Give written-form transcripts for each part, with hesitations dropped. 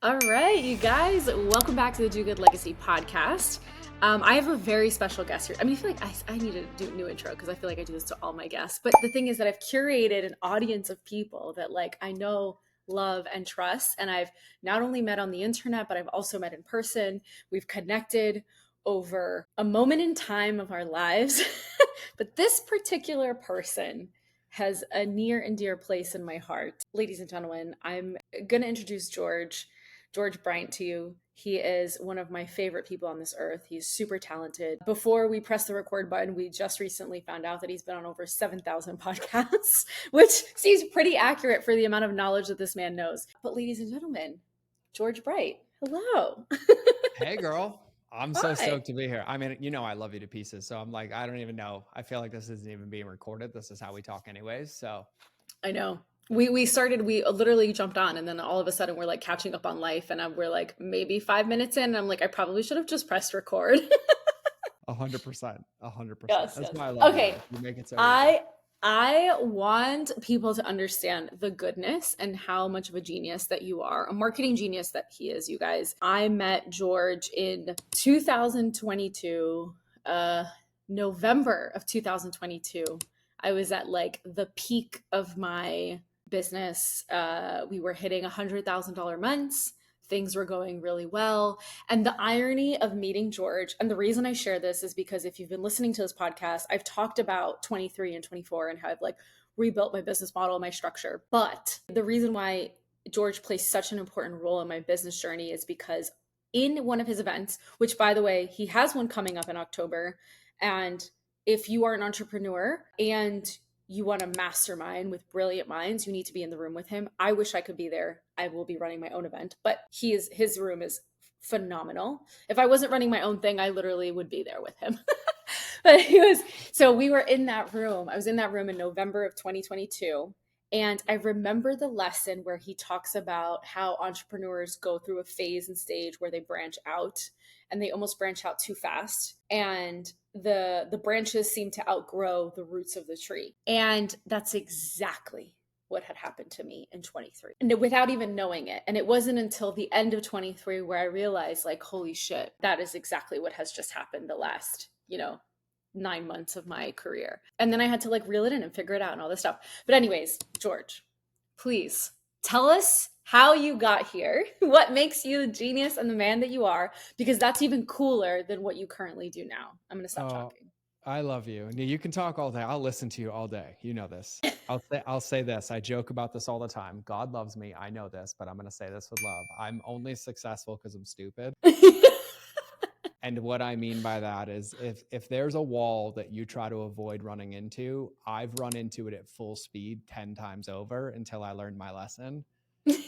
All right, you guys, welcome back to the Do Good Legacy podcast. I have a very special guest here. I feel like I need to do a new intro because I feel like I do this to all my guests. But the thing is that I've curated an audience of people that I know, love, and trust. And I've not only met on the internet, but I've also met in person. We've connected over a moment in time of our lives. But this particular person has a near and dear place in my heart. Ladies and gentlemen, I'm going to introduce George Bryant to you. He is one of my favorite people on this earth. He's super talented. Before we press the record button, we just recently found out that he's been on over 7,000 podcasts, which seems pretty accurate for the amount of knowledge that this man knows. But ladies and gentlemen, George Bryant, hello. Hey, girl. I'm so Hi. stoked to be here. I love you to pieces. So I'm like, I don't even know. I feel like this isn't even being recorded. This is how we talk anyways. So I know. We literally jumped on, and then all of a sudden we're catching up on life, and we're maybe 5 minutes in, and I'm I probably should have just pressed record. 100%, 100%. Yes, That's yes. why I love you. Okay. Like, you make it so easy. I want people to understand the goodness and how much of a genius that you are, a marketing genius that he is, you guys. I met George in 2022, November of 2022. I was at the peak of my business. We were hitting $100,000 months. Things were going really well. And the irony of meeting George, and the reason I share this is because if you've been listening to this podcast, I've talked about 23 and 24 and how I've rebuilt my business model, my structure. But the reason why George plays such an important role in my business journey is because in one of his events, which by the way, he has one coming up in October. And if you are an entrepreneur and you want a mastermind with brilliant minds, you need to be in the room with him. I wish I could be there. I will be running my own event, but his room is phenomenal. If I wasn't running my own thing, I literally would be there with him. But so we were in that room. I was in that room in November of 2022. And I remember the lesson where he talks about how entrepreneurs go through a phase and stage where they branch out and they almost branch out too fast. And the branches seem to outgrow the roots of the tree. And that's exactly what had happened to me in 23 and without even knowing it. And it wasn't until the end of 23 where I realized holy shit, that is exactly what has just happened the last 9 months of my career. And then I had to reel it in and figure it out and all this stuff. But anyways, George, please tell us how you got here, what makes you the genius and the man that you are, because that's even cooler than what you currently do now. I'm going to stop Oh, talking. I love you. And you can talk all day. I'll listen to you all day. You know this. I'll say this. I joke about this all the time. God loves me. I know this, but I'm going to say this with love. I'm only successful because I'm stupid. And what I mean by that is if there's a wall that you try to avoid running into, I've run into it at full speed 10 times over until I learned my lesson.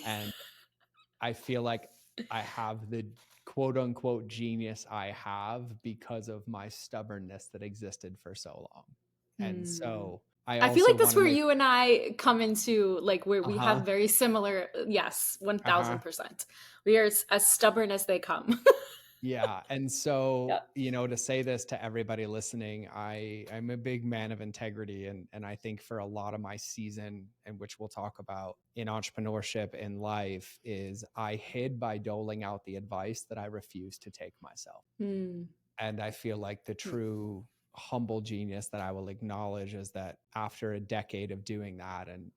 And I feel like I have the quote unquote genius I have because of my stubbornness that existed for so long. And so I I feel also like that's want to where make, you and I come into where we have uh-huh, very similar, yes, uh-huh. 1000%. We are as stubborn as they come. Yeah. And Yeah. so, to say this to everybody listening, I'm a big man of integrity. And I think for a lot of my season, and which we'll talk about in entrepreneurship in life, is I hid by doling out the advice that I refused to take myself. Mm. And I feel like the true humble genius that I will acknowledge is that after a decade of doing that and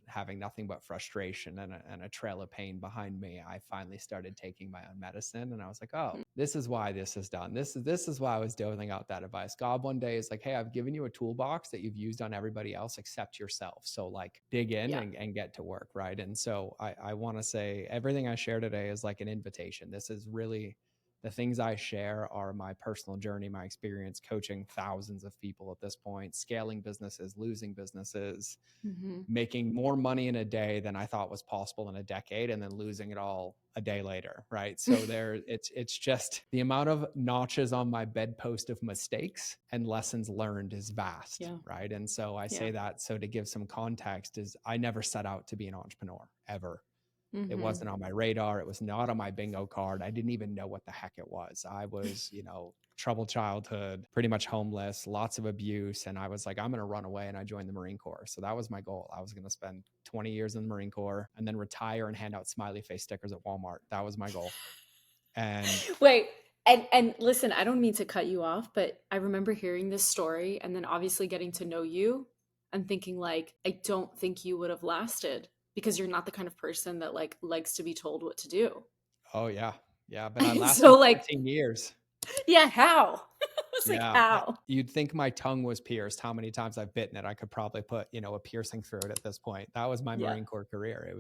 having nothing but frustration and a trail of pain behind me, I finally started taking my own medicine. And I was like, oh, this is why this is done. This is why I was doling out that advice. God one day is like, hey, I've given you a toolbox that you've used on everybody else except yourself. So dig in Yeah. and get to work. Right. And so I want to say everything I share today is like an invitation. This is really the things I share are my personal journey, my experience coaching thousands of people at this point, scaling businesses, losing businesses, Mm-hmm. making more money in a day than I thought was possible in a decade, and then losing it all a day later. Right. So it's just the amount of notches on my bedpost of mistakes and lessons learned is vast. Yeah. Right. And so I Yeah. say that so to give some context is I never set out to be an entrepreneur ever. It Mm-hmm. wasn't on my radar. It was not on my bingo card. I didn't even know what the heck it was. I was, troubled childhood, pretty much homeless, lots of abuse. And I was like, I'm going to run away. And I joined the Marine Corps. So that was my goal. I was going to spend 20 years in the Marine Corps, and then retire and hand out smiley face stickers at Walmart. That was my goal. And Wait, and listen, I don't mean to cut you off, but I remember hearing this story and then obviously getting to know you and thinking like, I don't think you would have lasted because you're not the kind of person that like likes to be told what to do. oh yeah, yeah, but I So lasted like, 13 years. yeah, how? I was like, Yeah, how? you'd think my tongue was pierced. How many times I've bitten it? I could probably put, a piercing through it at this point. That was my Yeah. Marine Corps career.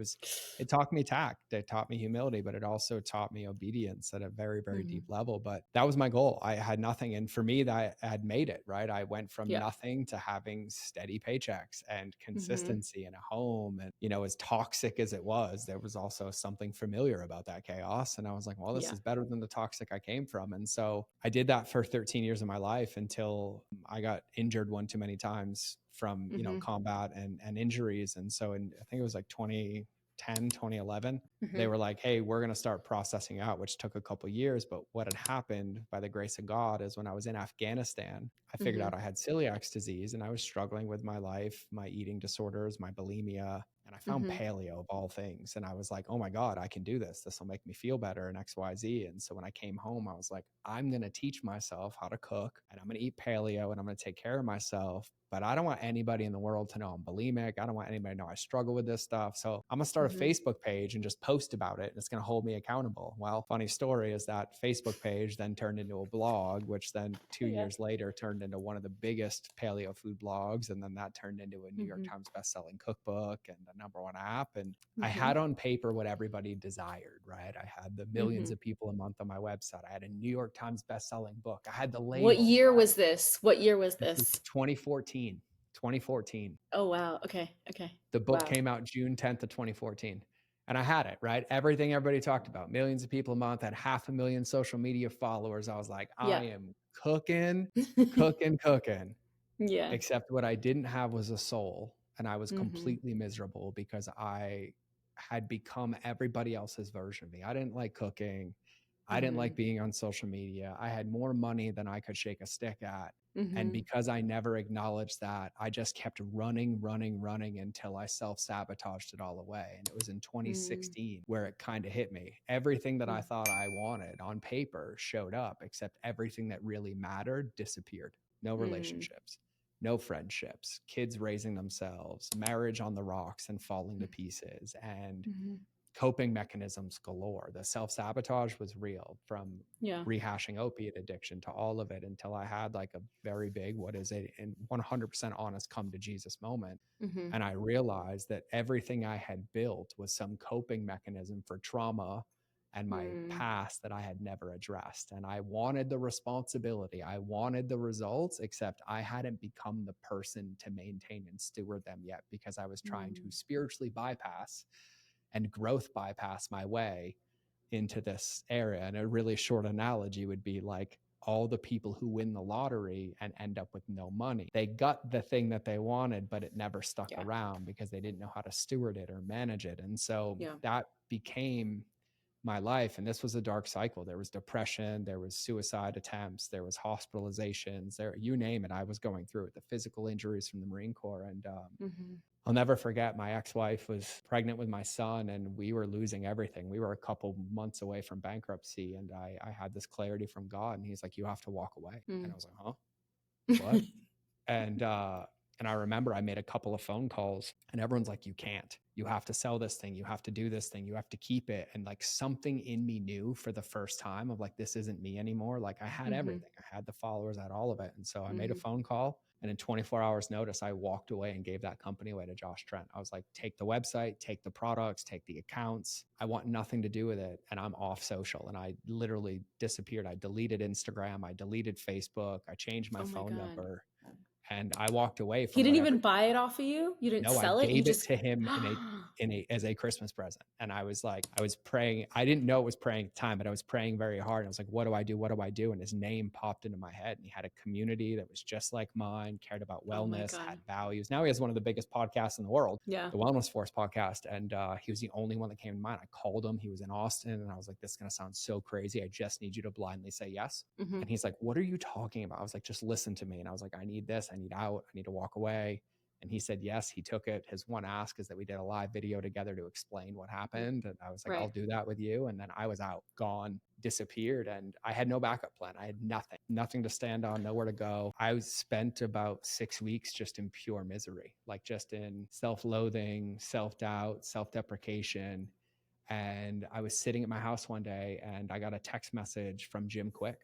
It taught me tact. It taught me humility, but it also taught me obedience at a very, very deep Mhm. level. But that was my goal. I had nothing. And for me, that I had made it, right? I went from Yeah. nothing to having steady paychecks and Mhm. consistency in a home. And, as toxic as it was, there was also something familiar about that chaos. And I was like, well, this Yeah. is better than the toxic I came from. And so I did that for 13 years of my life until I got injured one too many times from, Mhm. combat and injuries. And so I think it was like 2010, 2011, they Mhm. were like, hey, we're going to start processing out, which took a couple years. But what had happened by the grace of God is when I was in Afghanistan, I figured out Mhm. I had celiac disease and I was struggling with my life, my eating disorders, my bulimia. And I found Mhm. paleo of all things. And I was like, oh my God, I can do this. This will make me feel better and XYZ. And so when I came home, I was like, I'm going to teach myself how to cook and I'm going to eat paleo and I'm going to take care of myself. But I don't want anybody in the world to know I'm bulimic. I don't want anybody to know I struggle with this stuff. So I'm going to start a Mhm. Facebook page and just post about it. And it's going to hold me accountable. Well, funny story is that Facebook page then turned into a blog, which then 2 years later turned into one of the biggest paleo food blogs. And then that turned into a New York Mhm. Times bestselling cookbook and the #1 app. And I Mhm. had on paper what everybody desired, right? I had the millions Mhm. of people a month on my website. I had a New York Times bestselling book. I had the What label, year right? was this? What year was This was this? 2014. 2014. Oh wow. Okay. Okay. The book Wow. came out June 10th of 2014. And I had it, right? Everything everybody talked about, millions of people a month, had 500,000 social media followers. I was like, I Yeah. am cooking, cooking, cooking. Yeah. Except what I didn't have was a soul. And I was Mhm. completely miserable because I had become everybody else's version of me. I didn't like cooking. I didn't like Mhm. being on social media. I had more money than I could shake a stick at. And Mhm. because I never acknowledged that, I just kept running, running, running until I self sabotaged it all away. And it was in Mm. 2016 where it kind of hit me. Everything that I Mm. thought I wanted on paper showed up, except everything that really mattered disappeared. No Mm. relationships, no friendships, kids raising themselves, marriage on the rocks and falling to pieces, and Mhm. coping mechanisms galore. The self sabotage was real, from Yeah. rehashing opiate addiction to all of it, until I had like a very big, what is it, and 100% honest come to Jesus moment. Mhm. And I realized that everything I had built was some coping mechanism for trauma and my Mm. past that I had never addressed. And I wanted the responsibility, I wanted the results, except I hadn't become the person to maintain and steward them yet, because I was trying to Mm. spiritually bypass and growth bypass my way into this area. And a really short analogy would be like all the people who win the lottery and end up with no money. They got the thing that they wanted, but it never stuck Yeah. around because they didn't know how to steward it or manage it. And so Yeah. that became my life. And this was a dark cycle. There was depression, there was suicide attempts, there was hospitalizations, there, you name it. I was going through it, the physical injuries from the Marine Corps. And Mhm. I'll never forget, my ex-wife was pregnant with my son and we were losing everything. We were a couple months away from bankruptcy. And I had this clarity from God, and he's like, you have to walk away. And I Mm. was like, huh? What? And and I remember I made a couple of phone calls and everyone's like, you can't. You have to sell this thing. You have to do this thing. You have to keep it. And like something in me knew for the first time of like, this isn't me anymore. Like I had Mhm. everything. I had the followers, I had all of it. And so I made a Mhm. phone call, and in 24 hours notice, I walked away and gave that company away to Josh Trent. I was like, take the website, take the products, take the accounts. I want nothing to do with it. And I'm off social. And I literally disappeared. I deleted Instagram. I deleted Facebook. I changed my Oh my phone God. number, and I walked away He from didn't whatever. even buy it off of you? You didn't No, I sell it? You gave it just to him in a as a Christmas present. And I was like, I was praying. I didn't know it was praying at the time, but I was praying very hard. I was like, what do I do? What do I do? And his name popped into my head. And he had a community that was just like mine, cared about Oh my wellness, God. had values. Now he has one of the biggest podcasts in the world, Yeah. the Wellness Force podcast. And he was the only one that came to mind. I called him. He was in Austin. And I was like, this is going to sound so crazy. I just need you to blindly say yes. Mhm. And he's like, what are you talking about? I was like, just listen to me. And I was like, I need this. I need out. I need to walk away. And he said, yes, he took it. His one ask is that we did a live video together to explain what happened. And I was like, I'll Right. do that with you. And then I was out, gone, disappeared. And I had no backup plan. I had nothing to stand on, nowhere to go. I spent about 6 weeks just in pure misery, like just in self-loathing, self-doubt, self-deprecation. And I was sitting at my house one day and I got a text message from Jim Quick.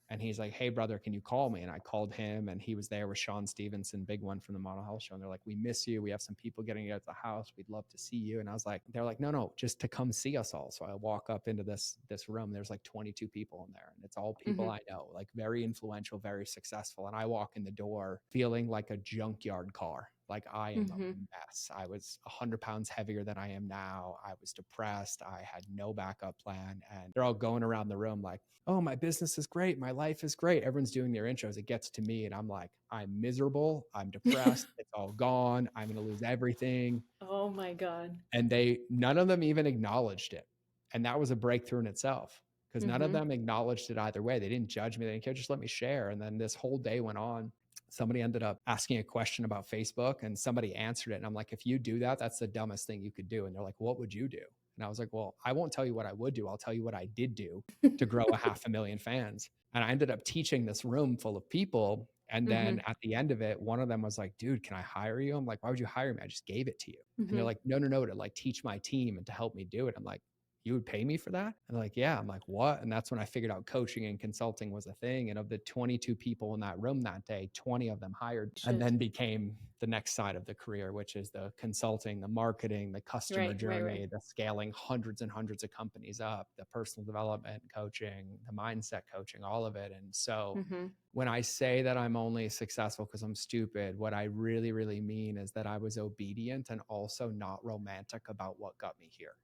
And he's like, hey, brother, can you call me? And I called him and he was there with Sean Stevenson, big one from the Model Health Show. And they're like, we miss you. We have some people getting out of the house. We'd love to see you. And I was like, they're like, no, just to come see us all. So I walk up into this room. There's like 22 people in there. And it's all people I know, like very influential, very successful. And I walk in the door feeling like a junkyard car. Like I am a mess. I was 100 pounds heavier than I am now. I was depressed. I had no backup plan. And they're all going around the room like, oh, my business is great. My life is great. Everyone's doing their intros. It gets to me and I'm like, I'm miserable. I'm depressed. It's all gone. I'm going to lose everything. Oh my God. And none of them even acknowledged it. And that was a breakthrough in itself because none of them acknowledged it either way. They didn't judge me. They didn't care. Just let me share. And then this whole day went on. Somebody ended up asking a question about Facebook and somebody answered it. And I'm like, if you do that, that's the dumbest thing you could do. And they're like, what would you do? And I was like, well, I won't tell you what I would do. I'll tell you what I did do to grow 500,000 fans. And I ended up teaching this room full of people. And then at the end of it, one of them was like, dude, can I hire you? I'm like, why would you hire me? I just gave it to you. And they're like, no, to like teach my team and to help me do it. I'm like, you would pay me for that? And they're like, yeah. I'm like, what? And that's when I figured out coaching and consulting was a thing. And of the 22 people in that room that day, 20 of them hired and then became the next side of the career, which is the consulting, the marketing, the customer journey, the scaling hundreds and hundreds of companies up, the personal development coaching, the mindset coaching, all of it. And so when I say that I'm only successful because I'm stupid, what I really, really mean is that I was obedient and also not romantic about what got me here.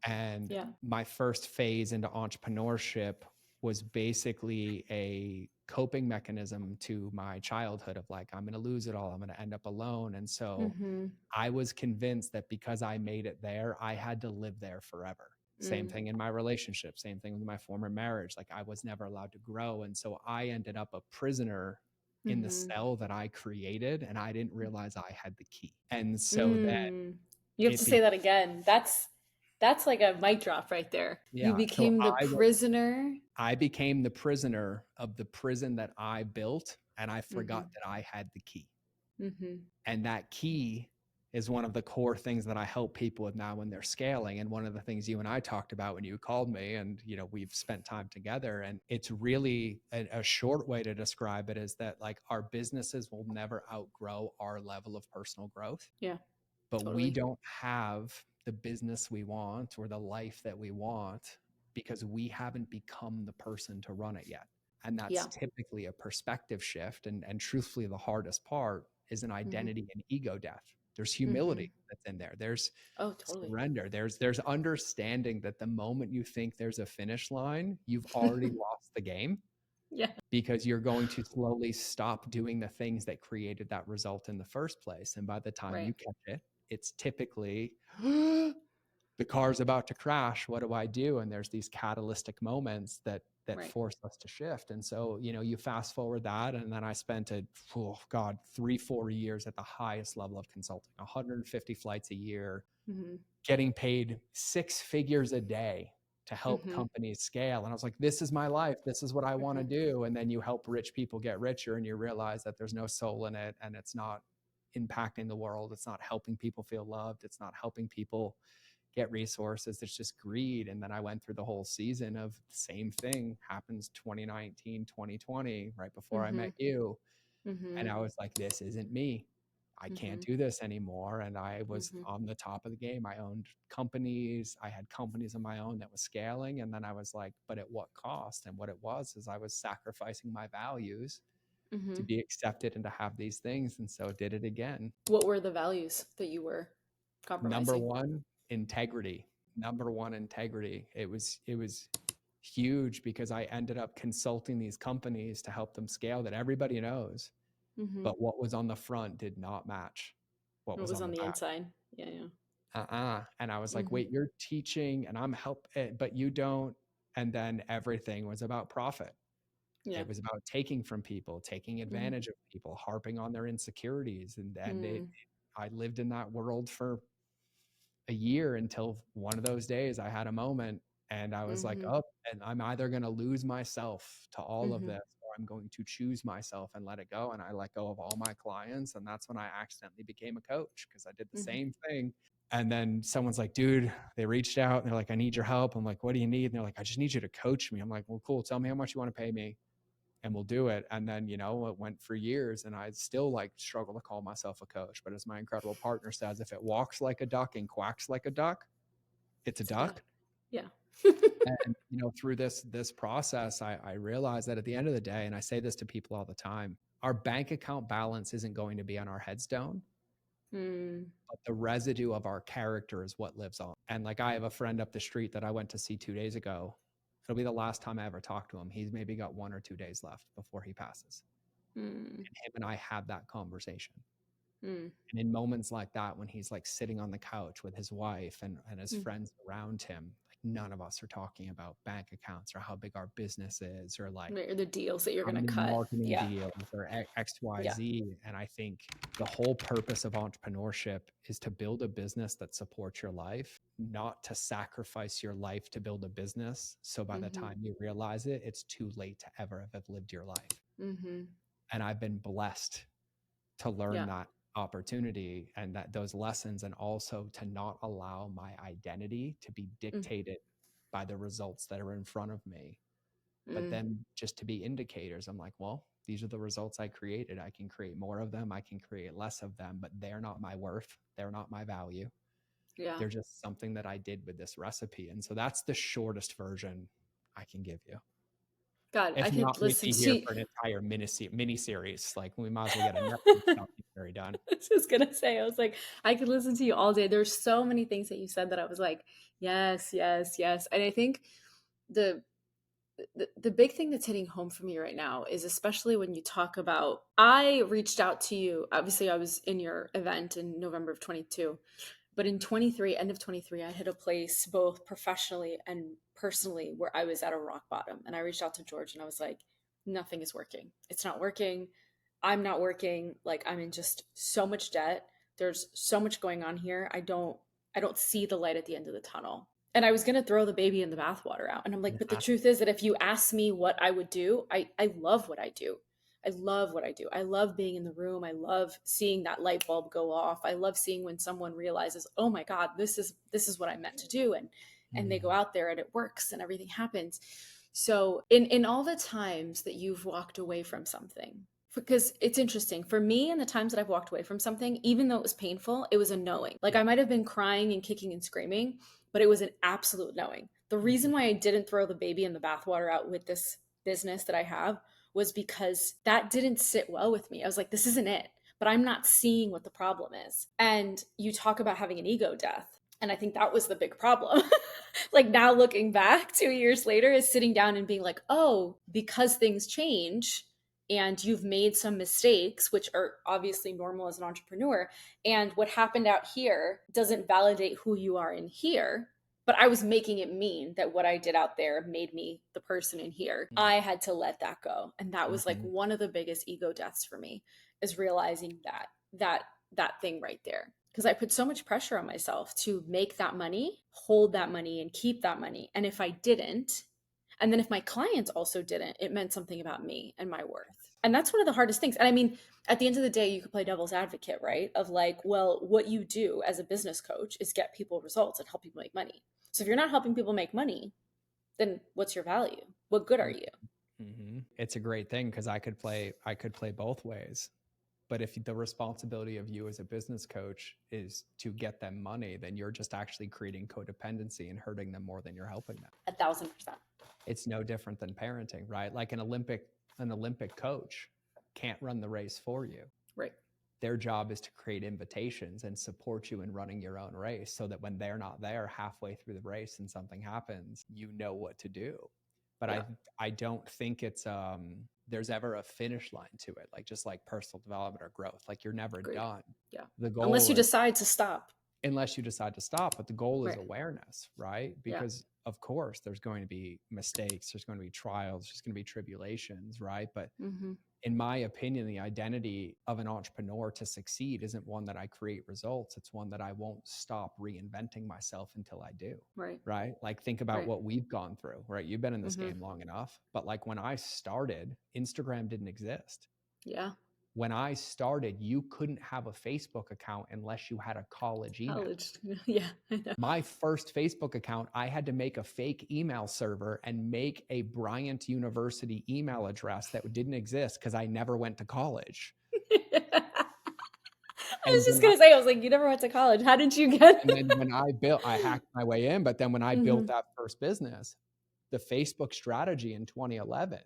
And my first phase into entrepreneurship was basically a coping mechanism to my childhood of like, I'm going to lose it all. I'm going to end up alone. And so I was convinced that because I made it there, I had to live there forever. Same thing in my relationship, same thing with my former marriage. Like I was never allowed to grow. And so I ended up a prisoner in the cell that I created and I didn't realize I had the key. And so then you have to say that again. That's like a mic drop right there. You yeah. So became the prisoner. I became the prisoner of the prison that I built and I forgot that I had the key. And that key is one of the core things that I help people with now when they're scaling. And one of the things you and I talked about when you called me and, you know, we've spent time together and it's really a short way to describe it is that like our businesses will never outgrow our level of personal growth. Yeah. But we don't have the business we want or the life that we want because we haven't become the person to run it yet. And that's typically a perspective shift. And truthfully, the hardest part is an identity and ego death. There's humility that's in there. There's surrender. There's understanding that the moment you think there's a finish line, you've already lost the game. Yeah. Because you're going to slowly stop doing the things that created that result in the first place. And by the time you catch it, it's typically the car's about to crash. What do I do? And there's these catalytic moments that force us to shift. And so, you know, you fast forward that. And then I spent 3-4 years at the highest level of consulting, 150 flights a year, getting paid 6 figures a day to help companies scale. And I was like, this is my life. This is what I want to do. And then you help rich people get richer and you realize that there's no soul in it and it's not impacting the world. It's not helping people feel loved. It's not helping people get resources. It's just greed. And then I went through the whole season of the same thing happens 2019, 2020, right before I met you. And I was like, this isn't me. I can't do this anymore. And I was on the top of the game. I owned companies. I had companies of my own that was scaling. And then I was like, but at what cost? And what it was is I was sacrificing my values to be accepted and to have these things. And so did it again. What were the values that you were compromising? Number one, integrity. It was huge because I ended up consulting these companies to help them scale that everybody knows. But what was on the front did not match what was on the back. Inside. Yeah. And I was like, wait, you're teaching and I'm but you don't. And then everything was about profit. Yeah. It was about taking from people, taking Mm. advantage of people, harping on their insecurities. Mm. I lived in that world for a year until one of those days I had a moment and I was like, Mm-hmm. oh, and I'm either going to lose myself to all of Mm-hmm. this or I'm going to choose myself and let it go. And I let go of all my clients. And that's when I accidentally became a coach because I did the Mm-hmm. same thing. And then someone's like, dude, they reached out and they're like, I need your help. I'm like, what do you need? And they're like, I just need you to coach me. I'm like, well, cool. Tell me how much you want to pay me and we'll do it. And then, you know, it went for years and I still like struggle to call myself a coach. But as my incredible partner says, if it walks like a duck and quacks like a duck, it's a It's a duck. duck. Yeah. And, you know, through this process, I realized that at the end of the day, and I say this to people all the time, our bank account balance isn't going to be on our headstone, Mm. but the residue of our character is what lives on. And like I have a friend up the street that I went to see 2 days ago. It'll be the last time I ever talk to him. He's maybe got 1 or 2 days left before he passes. Mm. And him and I had that conversation. Mm. And in moments like that, when he's like sitting on the couch with his wife and his Mm. friends around him, like none of us are talking about bank accounts or how big our business is or like Or the deals that you're how gonna many cut. marketing Yeah. deals or X, Y, Yeah. Z. And I think the whole purpose of entrepreneurship is to build a business that supports your life, not to sacrifice your life to build a business. So by the Mm-hmm. time you realize it, it's too late to ever have lived your life. Mm-hmm. And I've been blessed to learn Yeah. that opportunity and that those lessons, and also to not allow my identity to be Mm. dictated by the results that are in front of me, but Mm. then just to be indicators. I'm like, well, these are the results I created. I can create more of them, I can create less of them, but they're not my worth, they're not my value. Yeah. They're just something that I did with this recipe. And so that's the shortest version I can give you. God, I If could not, we'd listen be here to for an entire mini series. Like we might as well get a Netflix documentary done. I was just gonna say, I was like, I could listen to you all day. There's so many things that you said that I was like, yes, yes, yes. And I think the the big thing that's hitting home for me right now is especially when you talk about I reached out to you. Obviously, I was in your event in November of 22. But in 23, end of 23, I hit a place both professionally and personally where I was at a rock bottom. And I reached out to George and I was like, nothing is working. It's not working. I'm not working. Like I'm in just so much debt. There's so much going on here. I don't see the light at the end of the tunnel. And I was gonna throw the baby in the bathwater out. And I'm like, but the Yeah. truth is that if you ask me what I would do, I love what I do. I love what I do. I love being in the room. I love seeing that light bulb go off. I love seeing when someone realizes, "Oh my god, this is what I meant to do," and they go Mm. out there and it works and everything happens. So, in all the times that you've walked away from something, because it's interesting for me, in the times that I've walked away from something, even though it was painful, it was a knowing. Like Yeah. I might have been crying and kicking and screaming, but it was an absolute knowing. The reason Mhm. why I didn't throw the baby in the bathwater out with this business that I have was because that didn't sit well with me. I was like, this isn't it, but I'm not seeing what the problem is. And you talk about having an ego death. And I think that was the big problem. Like now looking back 2 years later is sitting down and being like, oh, because things change and you've made some mistakes, which are obviously normal as an entrepreneur. And what happened out here doesn't validate who you are in here, but I was making it mean that what I did out there made me the person in here. I had to let that go. And that was like Mhm. one of the biggest ego deaths for me is realizing that thing right there. Because I put so much pressure on myself to make that money, hold that money, and keep that money. And if I didn't, and then if my clients also didn't, it meant something about me and my worth. And that's one of the hardest things. And I mean, at the end of the day, you could play devil's advocate, right? Of like, well, what you do as a business coach is get people results and help people make money. So if you're not helping people make money, then what's your value? What good are you? Mhm. It's a great thing because I could play both ways. But if the responsibility of you as a business coach is to get them money, then you're just actually creating codependency and hurting them more than you're helping them. 1,000%. It's no different than parenting, right? Like an Olympic coach can't run the race for you. Right. Their job is to create invitations and support you in running your own race so that when they're not there halfway through the race and something happens, you know what to do. But Yeah. I don't think it's there's ever a finish line to it, like just like personal development or growth. Like you're never Agreed. done. Yeah. The Unless goal you is decide to stop. unless you decide to stop, but the goal is Right. awareness, right? Yeah. Because of course, there's going to be mistakes, there's going to be trials, there's going to be tribulations, right? But Mm-hmm. in my opinion, the identity of an entrepreneur to succeed isn't one that I create results. It's one that I won't stop reinventing myself until I do. Right. Right. Like, think about Right. what we've gone through, right? You've been in this Mm-hmm. game long enough, but like when I started, Instagram didn't exist. Yeah. When I started, you couldn't have a Facebook account unless you had a college email. College. Yeah, I know. My first Facebook account, I had to make a fake email server and make a Bryant University email address that didn't exist because I never went to college. I And was just gonna say, I was like, you never went to college. How did you get then when I hacked my way in, but then when I built Mm-hmm. that first business, the Facebook strategy in 2011,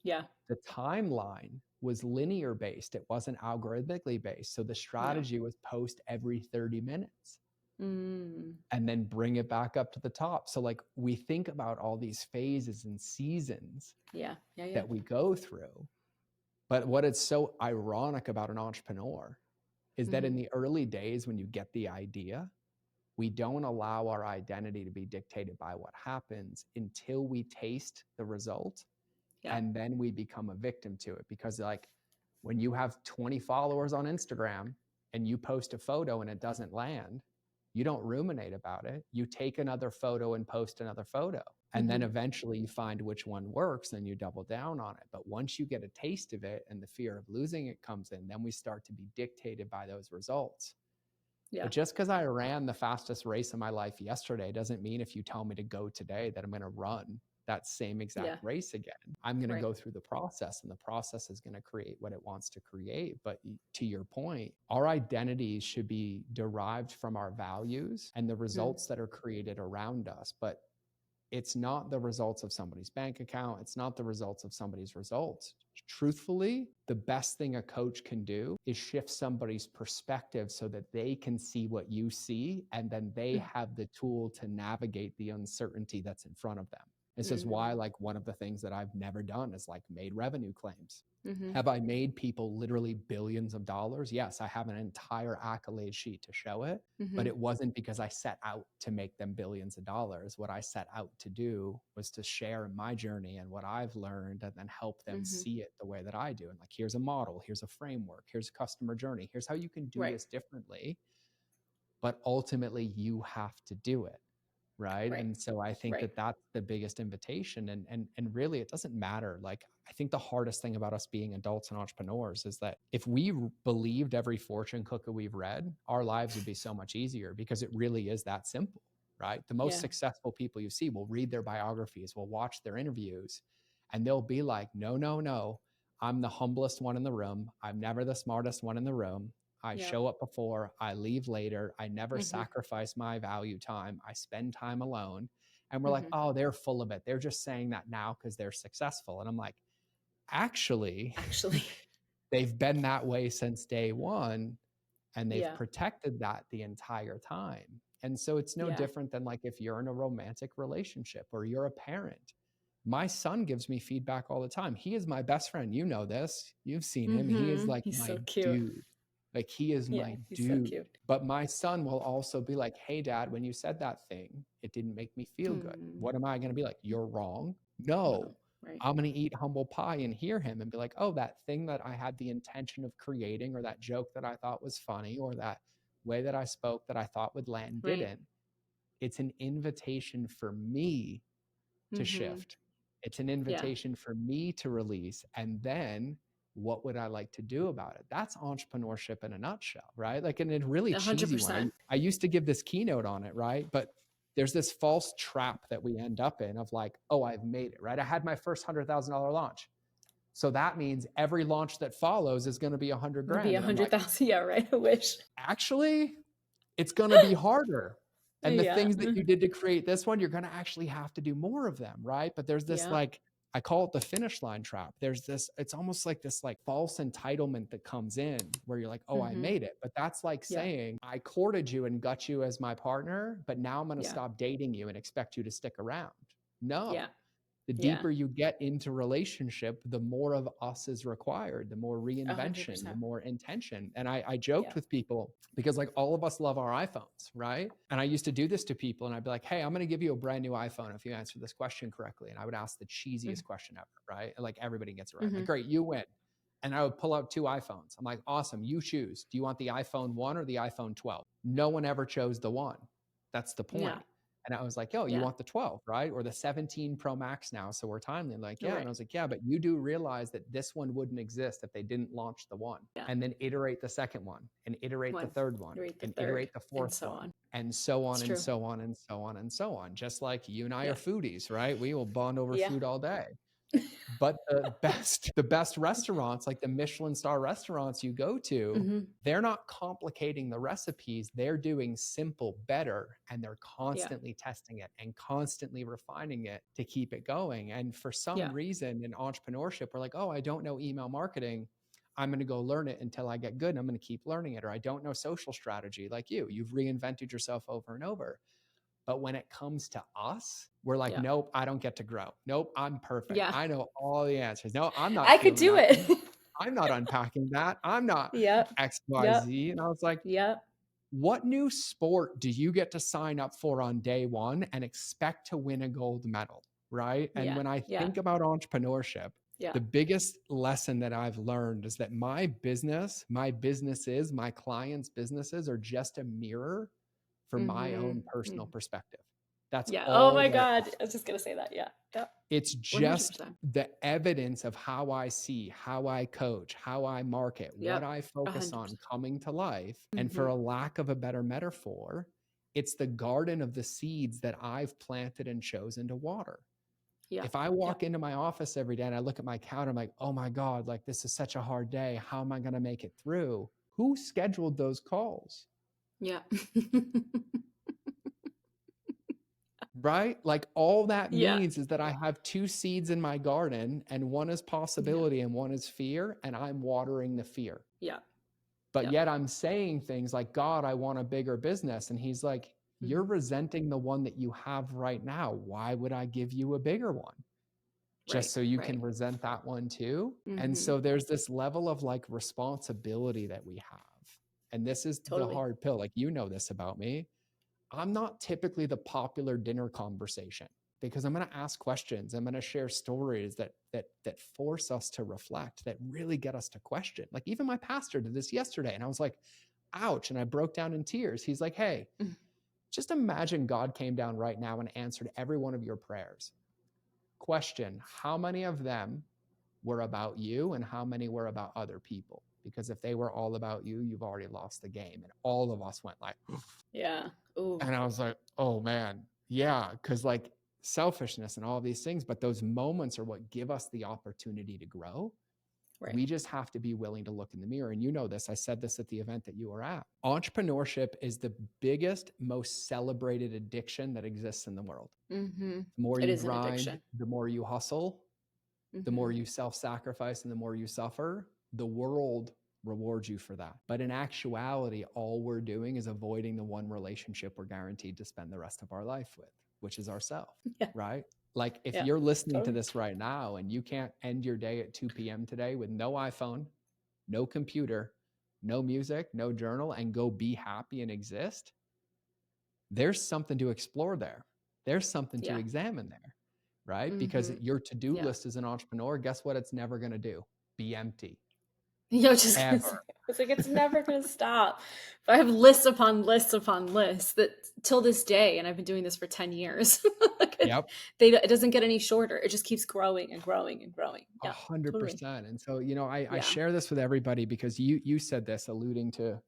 Yeah. the timeline was linear based. It wasn't algorithmically based. So the Yeah. strategy was post every 30 minutes Mm. and then bring it back up to the top. So like we think about all these phases and seasons Yeah. Yeah. Yeah. that we go through. But what is so ironic about an entrepreneur is that in Mm-hmm. the early days when you get the idea, we don't allow our identity to be dictated by what happens until we taste the result. Yeah. And then we become a victim to it. Because like when you have 20 followers on Instagram and you post a photo and it doesn't land, you don't ruminate about it. You take another photo and post another photo. And then Mm-hmm. eventually you find which one works and you double down on it. But once you get a taste of it and the fear of losing it comes in, then we start to be dictated by those results. Yeah. But just because I ran the fastest race of my life yesterday doesn't mean if you tell me to go today that I'm going to run that same exact Yeah. race again. I'm going to Right. go through the process, and the process is going to create what it wants to create. But to your point, our identities should be derived from our values and the Mm. results that are created around us. But it's not the results of somebody's bank account. It's not the results of somebody's results. Truthfully, the best thing a coach can do is shift somebody's perspective so that they can see what you see, and then they Mm. have the tool to navigate the uncertainty that's in front of them. This is why, Mm. like, one of the things that I've never done is like made revenue claims. Mm-hmm. Have I made people literally billions of dollars? Yes, I have an entire accolade sheet to show it, Mm-hmm. but it wasn't because I set out to make them billions of dollars. What I set out to do was to share my journey and what I've learned and then help them Mm-hmm. see it the way that I do. And like, here's a model, here's a framework, here's a customer journey, here's how you can do Right. this differently. But ultimately, you have to do it. Right. Right. And so I think Right. that that's the biggest invitation. And really, it doesn't matter. Like, I think the hardest thing about us being adults and entrepreneurs is that if we believed every fortune cookie we've read, our lives would be so much easier because it really is that simple. Right. The most Yeah. successful people you see will read their biographies, will watch their interviews, and they'll be like, no, no, no. I'm the humblest one in the room. I'm never the smartest one in the room. I Yeah. show up before, I leave later. I never Mm-hmm. sacrifice my value time. I spend time alone. And we're like, Mm-hmm. oh, they're full of it. They're just saying that now because they're successful. And I'm like, actually, Actually. they've been that way since day one, and they've Yeah. protected that the entire time. And so it's no Yeah. different than like if you're in a romantic relationship or you're a parent. My son gives me feedback all the time. He is my best friend. You know this. You've seen him. He is Mm-hmm. like He's my so cute. dude. Like, he is Yeah. my He's so dude. cute. But my son will also be like, hey, dad, when you said that thing, it didn't make me feel good. Mm. What am I going to be like? You're wrong. No. No, Right. I'm going to eat humble pie and hear him and be like, oh, that thing that I had the intention of creating, or that joke that I thought was funny, or that way that I spoke that I thought would land Right. didn't. It's an invitation for me to Mm-hmm. shift. It's an Yeah. invitation for me to release. And then what would I like to do about it? That's entrepreneurship in a nutshell, right? Like, in a really cheesy one. 100%. I used to give this keynote on it, right? But there's this false trap that we end up in of like, oh, I've made it, right? I had my first $100,000 launch. So that means every launch that follows is going to be 100 It'll be grand. And I'm like, 100,000. Yeah. Right. I wish. actually, it's going to be harder. And the Yeah. things that you did to create this one, you're going to actually have to do more of them, right? But there's this Yeah. like, I call it the finish line trap. There's this, it's almost like this like false entitlement that comes in where you're like, oh, I Mm-hmm. made it. But that's like Yeah. saying, I courted you and got you as my partner, but now I'm going to Yeah. stop dating you and expect you to stick around. No, Yeah. The Yeah. deeper you get into relationship, the more of us is required, the more A hundred reinvention, the percent. more intention. And I joked Yeah. with people because like all of us love our iPhones, right? And I used to do this to people and I'd be like, hey, I'm going to give you a brand new iPhone if you answer this question correctly. And I would ask the cheesiest question ever, right? And like everybody gets it right. Mm-hmm. Like, great, you win. And I would pull out 2 iPhones. I'm like, awesome, you choose. Do you want the iPhone 1 or the iPhone 12? No one ever chose the 1. That's the Yeah. point. And I was like, yo, you Yeah. want the 12, right? Or the 17 Pro Max now. So we're timely. Like, yeah. And I Right. was like, yeah, but you do realize that this one wouldn't exist if they didn't launch the 1. Yeah. And then iterate the second one and iterate the One. third one Iterate the and third, iterate the and fourth so one on. and so on It's and true. so on and so on and so on. Just like you and I Yeah. are foodies, right? We will bond over Yeah. food all day. But the best restaurants, like the Michelin star restaurants you go to, Mm-hmm. they're not complicating the recipes. They're doing simple better, and they're Yeah. constantly testing it and constantly refining it to keep it going. And for some Yeah. reason in entrepreneurship, we're like, oh, I don't know email marketing. I'm going to go learn it until I get good. And I'm going to keep learning it. Or I don't know social strategy like you've reinvented yourself over and over. But when it comes to us, we're like, Yeah. nope, I don't get to grow. Nope, I'm perfect. Yeah. I know all the answers. No, I'm not I could feeling do that. it. I'm not unpacking that. I'm not Yep. Yep. XYZ. And I was like, Yep. what new sport do you get to sign up for on day one and expect to win a gold medal? Right. And Yeah. when I Yeah. think about entrepreneurship, Yeah. the biggest lesson that I've learned is that my businesses, my clients' businesses are just a mirror for my Mm-hmm. own personal perspective. That's Yeah. Oh all my they God. are. I was just gonna say that. Yeah. Yep. It's just 100%. the evidence of how I see, how I coach, how I market, what Yep. I focus on 100%. coming to life. And Mm-hmm. for a lack of a better metaphor, it's the garden of the seeds that I've planted and chosen to water. Yeah. If I Yeah. walk into my office every day and I look at my calendar, I'm like, oh my God, like this is such a hard day. How am I going to make it through? Who scheduled those calls? Yeah. Right? Like all that Yeah. means is that I have 2 seeds in my garden and one is Yeah. possibility and one is fear, and I'm watering the fear. Yeah. But Yep. yet I'm saying things like, God, I want a bigger business. And he's like, you're Mm-hmm. resenting the one that you have right now. Why would I give you a bigger one? Right. Just so you Right. can resent that one too. And Mm-hmm. so there's this level of like responsibility that we have. And this is the Totally. hard pill. Like, you know this about me. I'm not typically the popular dinner conversation because I'm going to ask questions. I'm going to share stories that force us to reflect, that really get us to question. Like even my pastor did this yesterday, and I was like, "Ouch!" And I broke down in tears. He's like, "Hey, Mm. just imagine God came down right now and answered every one of your prayers. Question: how many of them were about you, and how many were about other people? Because if they were all about you, you've already lost the game." And all of us went like, Yeah. Ooh. and I was like, oh man, yeah, because like selfishness and all these things, but those moments are what give us the opportunity to grow. Right. We just have to be willing to look in the mirror. And you know this, I said this at the event that you were at. Entrepreneurship is the biggest, most celebrated addiction that exists in the world. Mm-hmm. The more It you is an grind, addiction. the more you hustle, the Mm-hmm. more you self-sacrifice, and the more you suffer, the world rewards you for that. But in actuality, all we're doing is avoiding the one relationship we're guaranteed to spend the rest of our life with, which is ourself, Yeah. right? Like if Yeah. you're listening to Totally. this right now and you can't end your day at 2 p.m. today with no iPhone, no computer, no music, no journal, and go be happy and exist, there's something to explore there. There's something to Yeah. examine there, right? Because Mm-hmm. your to-do Yeah. list as an entrepreneur, guess what it's never going to do? Be empty. You know, just gonna say, Ever. it's like it's never gonna stop. But I have lists upon lists upon lists that till this day, and I've been doing this for 10 years. Like Yep. it doesn't get any shorter. It just keeps growing and growing and growing. Yeah, totally. 100%. And so, you know, I Yeah. share this with everybody because you said this alluding to,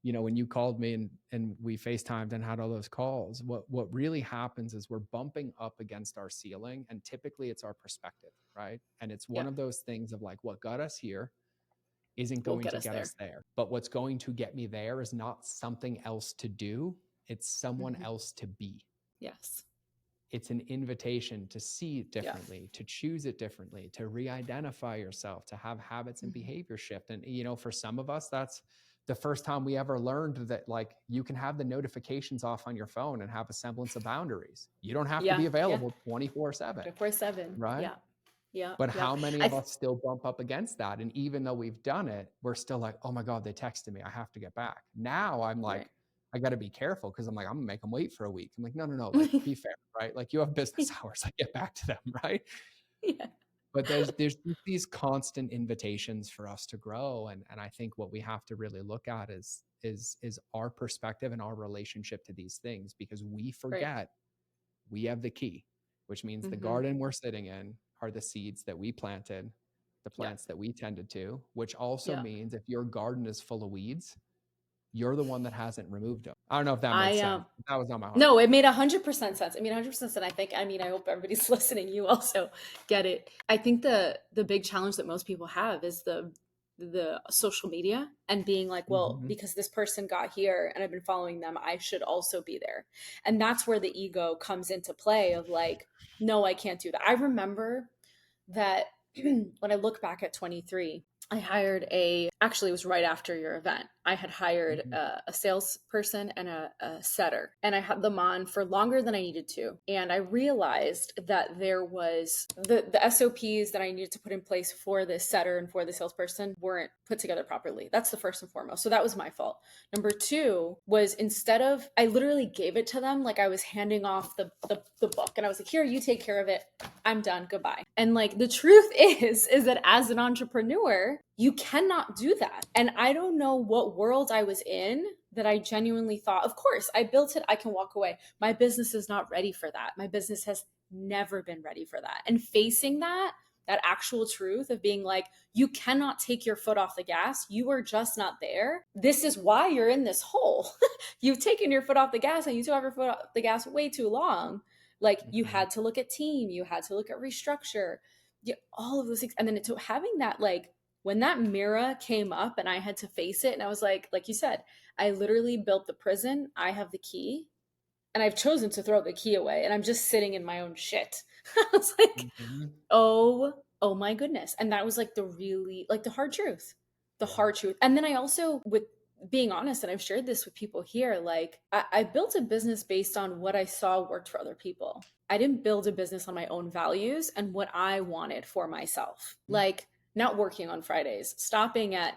you know, when you called me and we FaceTimed and had all those calls, what really happens is we're bumping up against our ceiling, and typically it's our perspective, right? And it's one Yeah. of those things of like, what got us here isn't Will going get to us get there. us there. But what's going to get me there is not something else to do, it's someone Mm-hmm. else to be. Yes. It's an invitation to see it Yeah. differently, to choose it differently, to re-identify yourself, to have habits and Mm-hmm. behavior shift. And, you know, for some of us, that's the first time we ever learned that like you can have the notifications off on your phone and have a semblance of boundaries. You don't have to Yeah. be Yeah. available 24/7, 24/7. right? Yeah. Yeah. But Yeah. how many I of th- us still bump up against that? And even though we've done it, we're still like, oh my God, they texted me. I have to get back. Now I'm right. like, I got to be careful because I'm like, I'm gonna make them wait for a week. I'm like, no, no, no, like be fair, right? Like you have business hours, like get back to them, right? yeah. But there's these constant invitations for us to grow. And I think what we have to really look at is our perspective and our relationship to these things, because we Right. forget we have the key, which means the Mm-hmm. garden we're sitting in are the seeds that we planted, the Yeah. plants that we tended to, which also Yeah. means if your garden is full of weeds, you're the one that hasn't removed them. I don't know if that made I sense. That was on my heart. No, it made 100% sense. I mean, 100% sense. I hope everybody's listening. You also get it. I think the big challenge that most people have is the social media and being like, well, Mm-hmm. because this person got here and I've been following them, I should also be there. And that's where the ego comes into play of like, no, I can't do that. I remember that when I look back at 23, I hired actually, it was right after your event. I had hired Mm-hmm. a salesperson and a setter, and I had them on for longer than I needed to. And I realized that there was the SOPs that I needed to put in place for the setter and for the salesperson weren't put together properly. That's the first and foremost. So that was my fault. Number two was I literally gave it to them like I was handing off the book, and I was like, here, you take care of it. I'm done. Goodbye. And like the truth is that as an entrepreneur, you cannot do that. And I don't know what world I was in that I genuinely thought, of course, I built it. I can walk away. My business is not ready for that. My business has never been ready for that. And facing that actual truth of being like, you cannot take your foot off the gas. You are just not there. This is why you're in this hole. You've taken your foot off the gas and you took your foot off the gas way too long. Like you Mm-hmm. had to look at team, you had to look at restructure, all of those things. And then it took having that, like when that mirror came up and I had to face it, and I was like you said, I literally built the prison. I have the key, and I've chosen to throw the key away, and I'm just sitting in my own shit. I was like, Mm-hmm. oh my goodness. And that was like the hard truth, the Yeah. hard truth. And then I also, with being honest, and I've shared this with people here, like I built a business based on what I saw worked for other people. I didn't build a business on my own values and what I wanted for myself. Like not working on Fridays, stopping at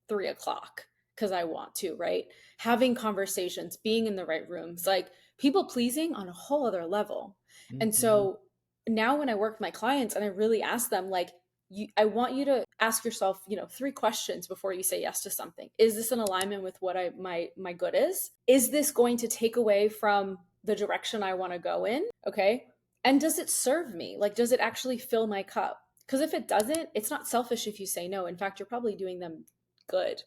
3 o'clock because I want to, right? Having conversations, being in the right rooms, like people pleasing on a whole other level. And Mm-hmm. so now when I work with my clients and I really ask them, like, I want you to ask yourself, 3 questions before you say yes to something. Is this in alignment with what my good is? Is this going to take away from the direction I want to go in? Okay. And does it serve me? Like, does it actually fill my cup? Because if it doesn't, it's not selfish if you say no. In fact, you're probably doing them good,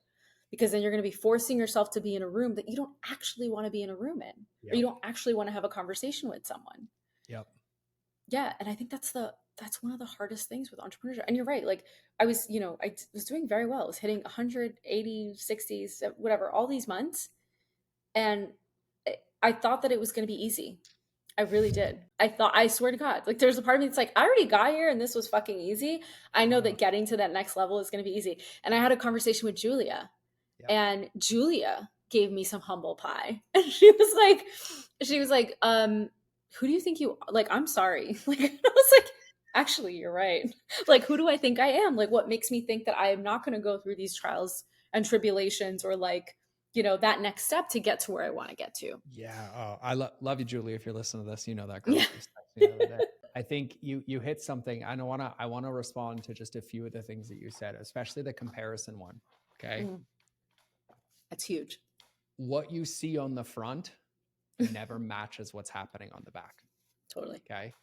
because then you're going to be forcing yourself to be in a room that you don't actually want to be in a room in, or you Yep. don't actually want to have a conversation with someone. Yep. Yeah. And I think that's one of the hardest things with entrepreneurship. And you're right. Like I was doing very well. I was hitting 180, 60s, whatever, all these months. And I thought that it was going to be easy. I really did. I swear to God, like there's a part of me that's like, I already got here and this was fucking easy. I know Uh-huh. that getting to that next level is going to be easy. And I had a conversation with Julia, Yep. and Julia gave me some humble pie. And she was like, who do you think you like? I'm sorry. Like, I was like, actually, you're right. Like, who do I think I am? Like, what makes me think that I am not going to go through these trials and tribulations, or like, that next step to get to where I want to get to? Yeah. Oh, I love you, Julie. If you're listening to this, you know that girl. Yeah. She just texted me the other day. I think you hit something. I wanna respond to just a few of the things that you said, especially the comparison one. Okay. Mm, that's huge. What you see on the front never matches what's happening on the back. Totally. Okay.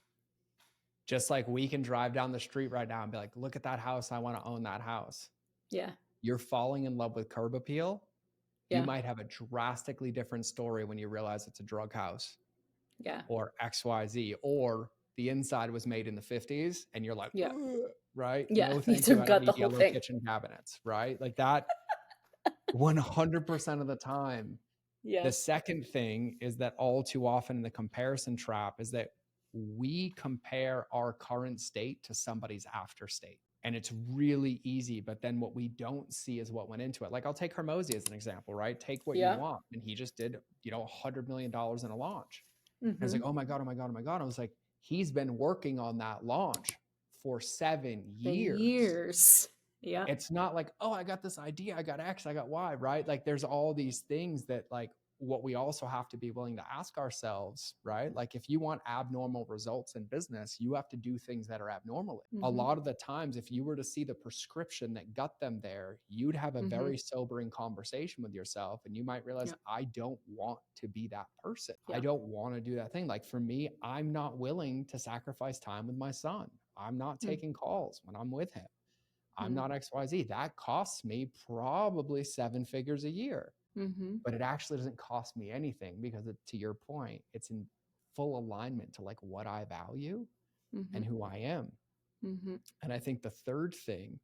Just like we can drive down the street right now and be like, look at that house. I want to own that house. Yeah. You're falling in love with curb appeal. You Yeah. might have a drastically different story when you realize it's a drug house Yeah. or XYZ, or the inside was made in the 50s and you're like, Yeah. "Ugh," right? Yeah. No, You thank you. took I don't got the need whole yellow thing. kitchen cabinets, right? Like that 100% of the time. Yeah. The second thing is that all too often in the comparison trap is that we compare our current state to somebody's after state. And it's really easy. But then what we don't see is what went into it. Like I'll take Hermosi as an example, right? Take what you Yeah. want. And he just did, $100 million in a launch. And I was Mm-hmm. like, oh my God, oh my God, oh my God. I was like, he's been working on that launch for 7 Been years. years. Yeah. It's not like, oh, I got this idea, I got X, I got Y, right? Like there's all these things that like what we also have to be willing to ask ourselves, right? Like if you want abnormal results in business, you have to do things that are abnormal. A Mm-hmm. lot of the times, if you were to see the prescription that got them there, you'd have a Mm-hmm. very sobering conversation with yourself. And you might realize, Yeah. I don't want to be that person. Yeah. I don't want to do that thing. Like for me, I'm not willing to sacrifice time with my son. I'm not taking calls when I'm with him. I'm not XYZ. That costs me probably 7 figures a year, Mm-hmm. but it actually doesn't cost me anything because to your point, it's in full alignment to like what I value Mm-hmm. and who I am. Mm-hmm. And I think the third thing,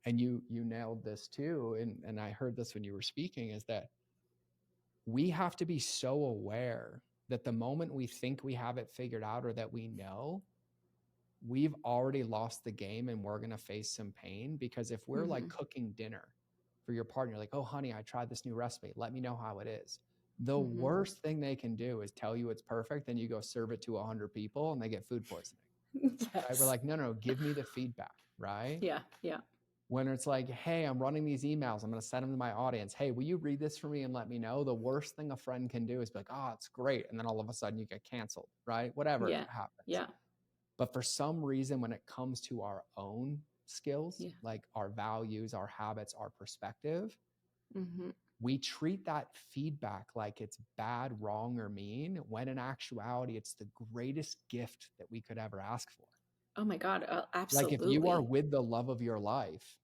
and you nailed this too, and I heard this when you were speaking, is that we have to be so aware that the moment we think we have it figured out or that we know, we've already lost the game and we're going to face some pain. Because if we're like cooking dinner for your partner, like, oh, honey, I tried this new recipe. Let me know how it is. The Mm-hmm. worst thing they can do is tell you it's perfect. Then you go serve it to 100 people and they get food poisoning. Right? We're Yes. like, no, give me the feedback. Right. Yeah. Yeah. When it's like, hey, I'm running these emails, I'm going to send them to my audience. Hey, will you read this for me and let me know? The worst thing a friend can do is be like, oh, it's great. And then all of a sudden you get canceled. Right. Whatever Yeah. happens. Yeah. But for some reason, when it comes to our own skills, Yeah. like our values, our habits, our perspective, Mm-hmm. we treat that feedback like it's bad, wrong, or mean, when in actuality, it's the greatest gift that we could ever ask for. Oh my God. Like if you are Absolutely. with the love of your life,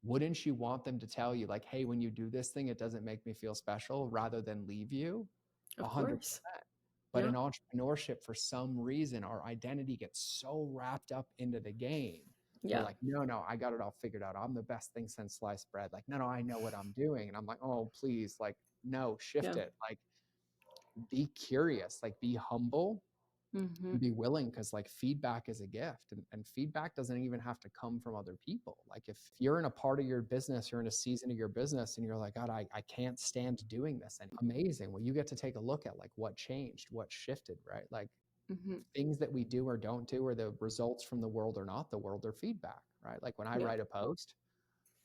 wouldn't you want them to tell you like, hey, when you do this thing, it doesn't make me feel special, rather than leave you? Of 100%. course. But Yeah. in entrepreneurship, for some reason, our identity gets so wrapped up into the game. We're Yeah. like, no, I got it all figured out. I'm the best thing since sliced bread. Like, no, I know what I'm doing. And I'm like, oh, please, like, no, shift Yeah. it. Like, be curious, like, be humble Mm-hmm. and be willing, because like feedback is a gift, and feedback doesn't even have to come from other people. Like if you're in a part of your business, you're in a season of your business and you're like, God, I can't stand doing this. And amazing. Well, you get to take a look at like what changed, what shifted, right? Like Mm-hmm. things that we do or don't do, or the results from the world or not the world, or feedback, right? Like when I Yeah. write a post,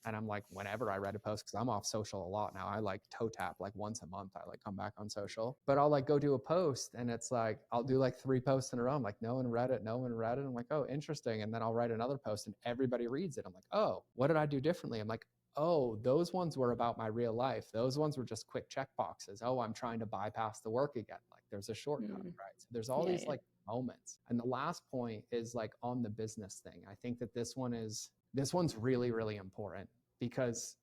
and I'm like, whenever I write a post, because I'm off social a lot now, I like toe tap like once a month. I like come back on social, but I'll like go do a post and it's like, I'll do like 3 posts in a row. I'm like, no one read it. No one read it. I'm like, oh, interesting. And then I'll write another post and everybody reads it. I'm like, oh, what did I do differently? I'm like, oh, those ones were about my real life. Those ones were just quick check boxes. Oh, I'm trying to bypass the work again. Like there's a shortcut, Mm. right? So there's all Yeah. these Yeah. like moments. And the last point is like on the business thing. I think that this one's really, really important, because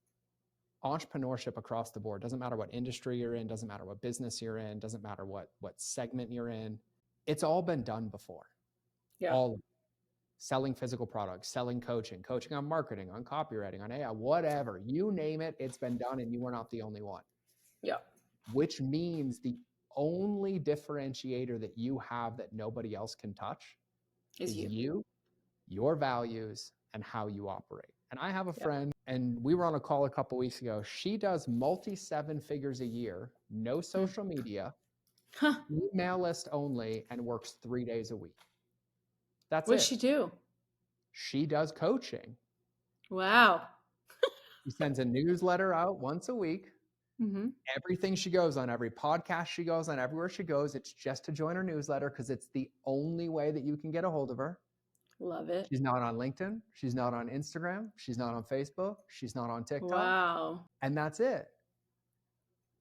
entrepreneurship across the board, doesn't matter what industry you're in, doesn't matter what business you're in, doesn't matter what segment you're in, it's all been done before. Yeah. All of it. Selling physical products, selling coaching on marketing, on copywriting, on AI, whatever, you name it, it's been done, and you are not the only one. Yeah. Which means the only differentiator that you have that nobody else can touch Is is you. you, your values, and how you operate. And I have a Yeah. friend, and we were on a call a couple weeks ago. She does multi 7 figures a year, no social media, Huh. email list only, and works 3 days a week. That's What'd it. she do? She does coaching. Wow. She sends a newsletter out once a week. Mm-hmm. Everything she goes on, every podcast she goes on, everywhere she goes, it's just to join her newsletter, because it's the only way that you can get a hold of her. Love it. She's not on LinkedIn. She's not on Instagram. She's not on Facebook. She's not on TikTok. Wow. And that's it.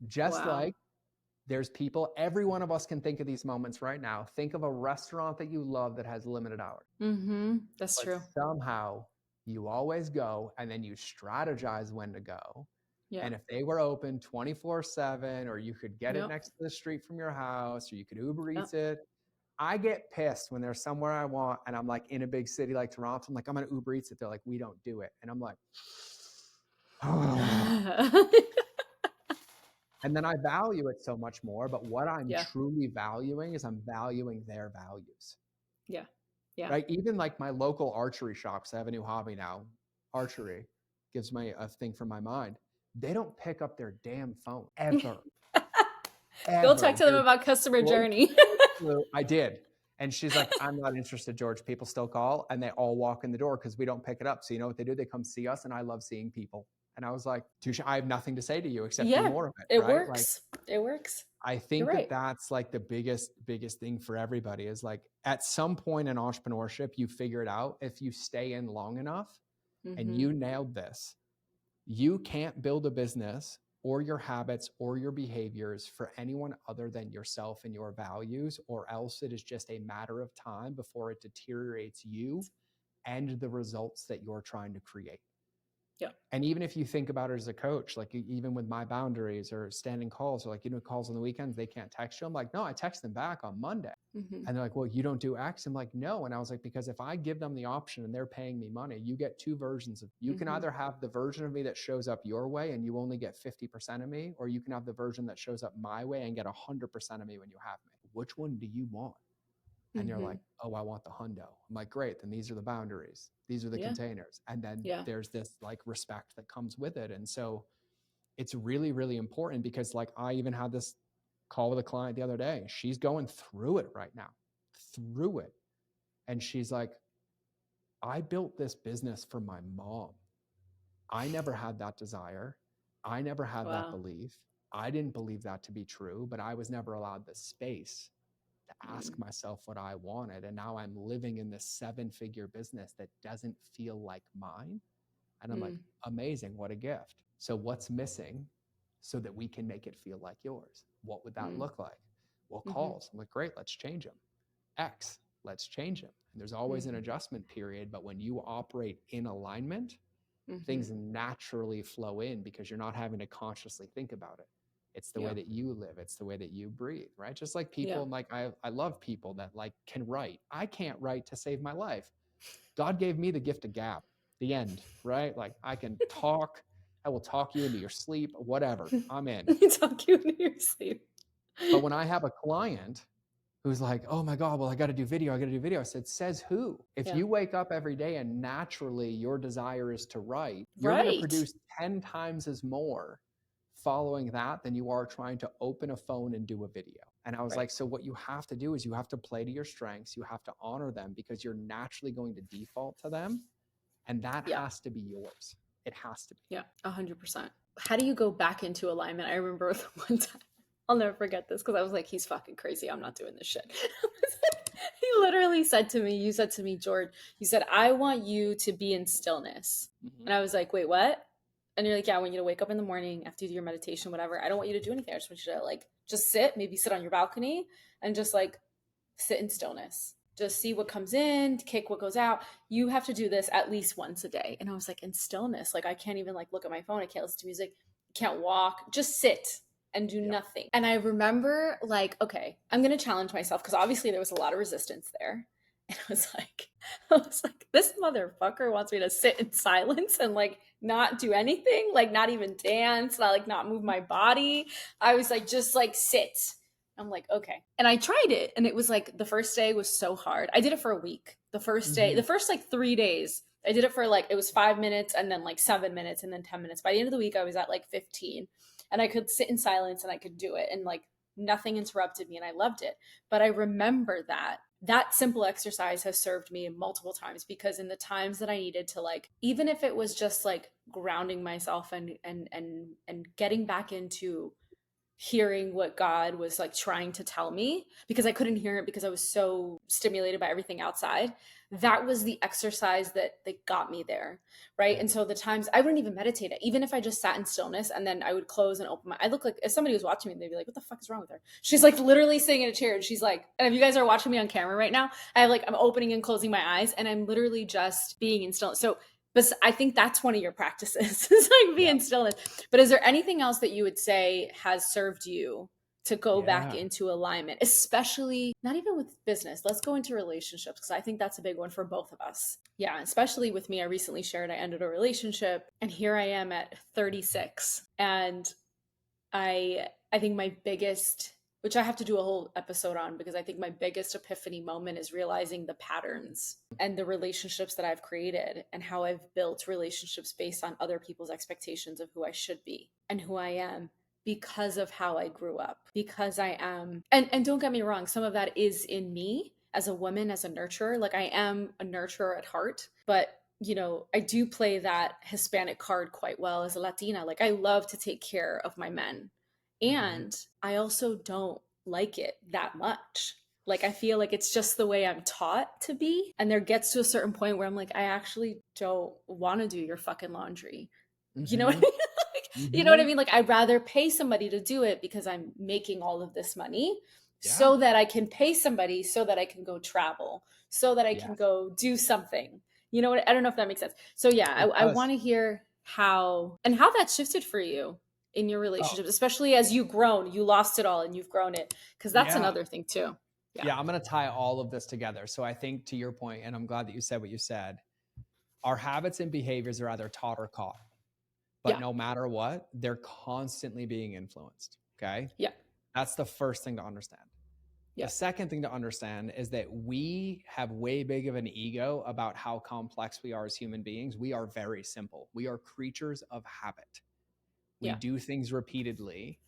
Just Wow. like there's people, every one of us can think of these moments right now. Think of a restaurant that you love that has limited hours. Mm-hmm. That's But true. somehow you always go, and then you strategize when to go. Yeah. And if they were open 24/7, or you could get it Yep. next to the street from your house, or you could Uber Yep. Eats it. I get pissed when there's somewhere I want and I'm like in a big city like Toronto. I'm like, I'm going to Uber Eats it. They're like, we don't do it. And I'm like, oh. And then I value it so much more. But what I'm Yeah. truly valuing is I'm valuing their values. Yeah. Yeah. Right. Even like my local archery shops, I have a new hobby now. archery gives me a thing from my mind. They don't pick up their damn phone ever. Go talk Ever. to them They're about customer so journey. I did. And she's like, I'm not interested, George. People still call and they all walk in the door because we don't pick it up. So you know what they do? They come see us, and I love seeing people. And I was like, touche, I have nothing to say to you except do Yeah, more of it, it right? Like, works. It works. I You're think that right. that's like the biggest thing for everybody is like at some point in entrepreneurship, you figure it out. If you stay in long enough and Mm-hmm. you nailed this, you can't build a business or your habits or your behaviors for anyone other than yourself and your values, or else it is just a matter of time before it deteriorates you and the results that you're trying to create. Yeah. And even if you think about it as a coach, like even with my boundaries or standing calls, or like, calls on the weekends, they can't text you. I'm like, no, I text them back on Monday. Mm-hmm. And they're like, well, you don't do X. I'm like, no. And I was like, because if I give them the option and they're paying me money, you get two versions of, you can Mm-hmm. either have the version of me that shows up your way and you only get 50% of me, or you can have the version that shows up my way and get 100% of me when you have me. Which one do you want? And you're Mm-hmm. like, oh, I want the hundo. I'm like, great. Then these are the boundaries. These are the Yeah. containers. And then Yeah. there's this like respect that comes with it. And so it's really, really important because like I even had this call with a client the other day. She's going through it right now, through it. And she's like, I built this business for my mom. I never had that desire. I never had that Wow. belief. I didn't believe that to be true, but I was never allowed the space to ask Mm. myself what I wanted. And now I'm living in this 7-figure business that doesn't feel like mine. And I'm like, Mm. amazing. What a gift. So what's missing so that we can make it feel like yours? What would that Mm. look like? Well, Mm-hmm. calls. I'm like, great, let's change them. X, let's change them. And there's always an Mm-hmm. adjustment period, but when you operate in alignment, Mm-hmm. things naturally flow in because you're not having to consciously think about it. It's the way Yeah. that you live. It's the way that you breathe, right? Just like Yeah. people, like I love people that like can write. I can't write to save my life. God gave me the gift of gab, the end, right? Like I can talk. I will talk you into your sleep, whatever. I'm in. You talk you into your sleep. But when I have a client who's like, oh my God, well, I got to do video. I got to do video. I said, says who? If Yeah. you wake up every day and naturally your desire is to write, you're going to Right. produce 10 times as more following that than you are trying to open a phone and do a video. And I was Right. like, so what you have to do is you have to play to your strengths. You have to honor them because you're naturally going to default to them. And that Yeah. has to be yours. It has to be. Yeah. 100%. How do you go back into alignment? I remember one time, I'll never forget this because I was like, he's fucking crazy. I'm not doing this shit. He literally said to me, you said to me, George, you said, I want you to be in stillness. Mm-hmm. And I was like, wait, what? And you're like, yeah, I want you to wake up in the morning after you do your meditation, whatever. I don't want you to do anything. I just want you to like, just sit, maybe sit on your balcony and just like sit in stillness. Just see what comes in, kick what goes out. You have to do this at least once a day. And I was like, in stillness, like I can't even like look at my phone. I can't listen to music. Can't walk. Just sit and do Yeah. nothing. And I remember like, okay, I'm going to challenge myself because obviously there was a lot of resistance there. And I was like, this motherfucker wants me to sit in silence and like not do anything, like not even dance, not move my body. I was like, just like sit. I'm like, okay. And I tried it. And it was like the first day was so hard. I did it for a week. The first day, the first like 3 days, I did it for like, it was 5 minutes and then like 7 minutes and then 10 minutes. By the end of the week, I was at like 15 and I could sit in silence and I could do it. And like nothing interrupted me and I loved it. But I remember that simple exercise has served me multiple times because in the times that I needed to like, even if it was just like grounding myself and getting back into hearing what God was like trying to tell me because I couldn't hear it because I was so stimulated by everything outside. That was the exercise that got me there. Right. And so the times I wouldn't even meditate it, even if I just sat in stillness and then I would close and open I look like if somebody was watching me, they'd be like, what the fuck is wrong with her? She's like literally sitting in a chair and she's like, and if you guys are watching me on camera right now, I'm opening and closing my eyes and I'm literally just being in stillness. So but I think that's one of your practices is like being Yeah. stillness. But is there anything else that you would say has served you to go back Yeah. into alignment, especially not even with business? Let's go into relationships because I think that's a big one for both of us. Yeah, especially with me. I recently shared I ended a relationship and here I am at 36. And I think my biggest which I have to do a whole episode on, because I think my biggest epiphany moment is realizing the patterns and the relationships that I've created and how I've built relationships based on other people's expectations of who I should be and who I am, because of how I grew up, because I am, and don't get me wrong, some of that is in me as a woman, as a nurturer. Like, I am a nurturer at heart, but I do play that Hispanic card quite well as a Latina. Like, I love to take care of my men, Mm-hmm. and I also don't like it that much. Like, I feel like it's just the way I'm taught to be. And there gets to a certain point where I'm like, I actually don't want to do your fucking laundry. You know what I Mm-hmm. mean? Like, you know what I Mm-hmm. mean? Like, I'd rather pay somebody to do it because I'm making all of this money, Yeah. so that I can pay somebody, so that I can go travel, so that I can Yes, go do something. You know what? I don't know if that makes sense. So yeah, it I does. want to hear how that shifted for you in your Oh, relationships, especially as you've grown. You lost it all and you've grown it, because that's yeah. another thing too. Yeah. Yeah, I'm going to tie all of this together. So I think, to your point, and I'm glad that you said what you said, our habits and behaviors are either taught or caught. But Yeah. no matter what, they're constantly being influenced. Okay. Yeah. That's the first thing to understand. The Yeah. second thing to understand is that we have way big of an ego about how complex we are as human beings. We are very simple. We are creatures of habit. We Yeah. do things repeatedly.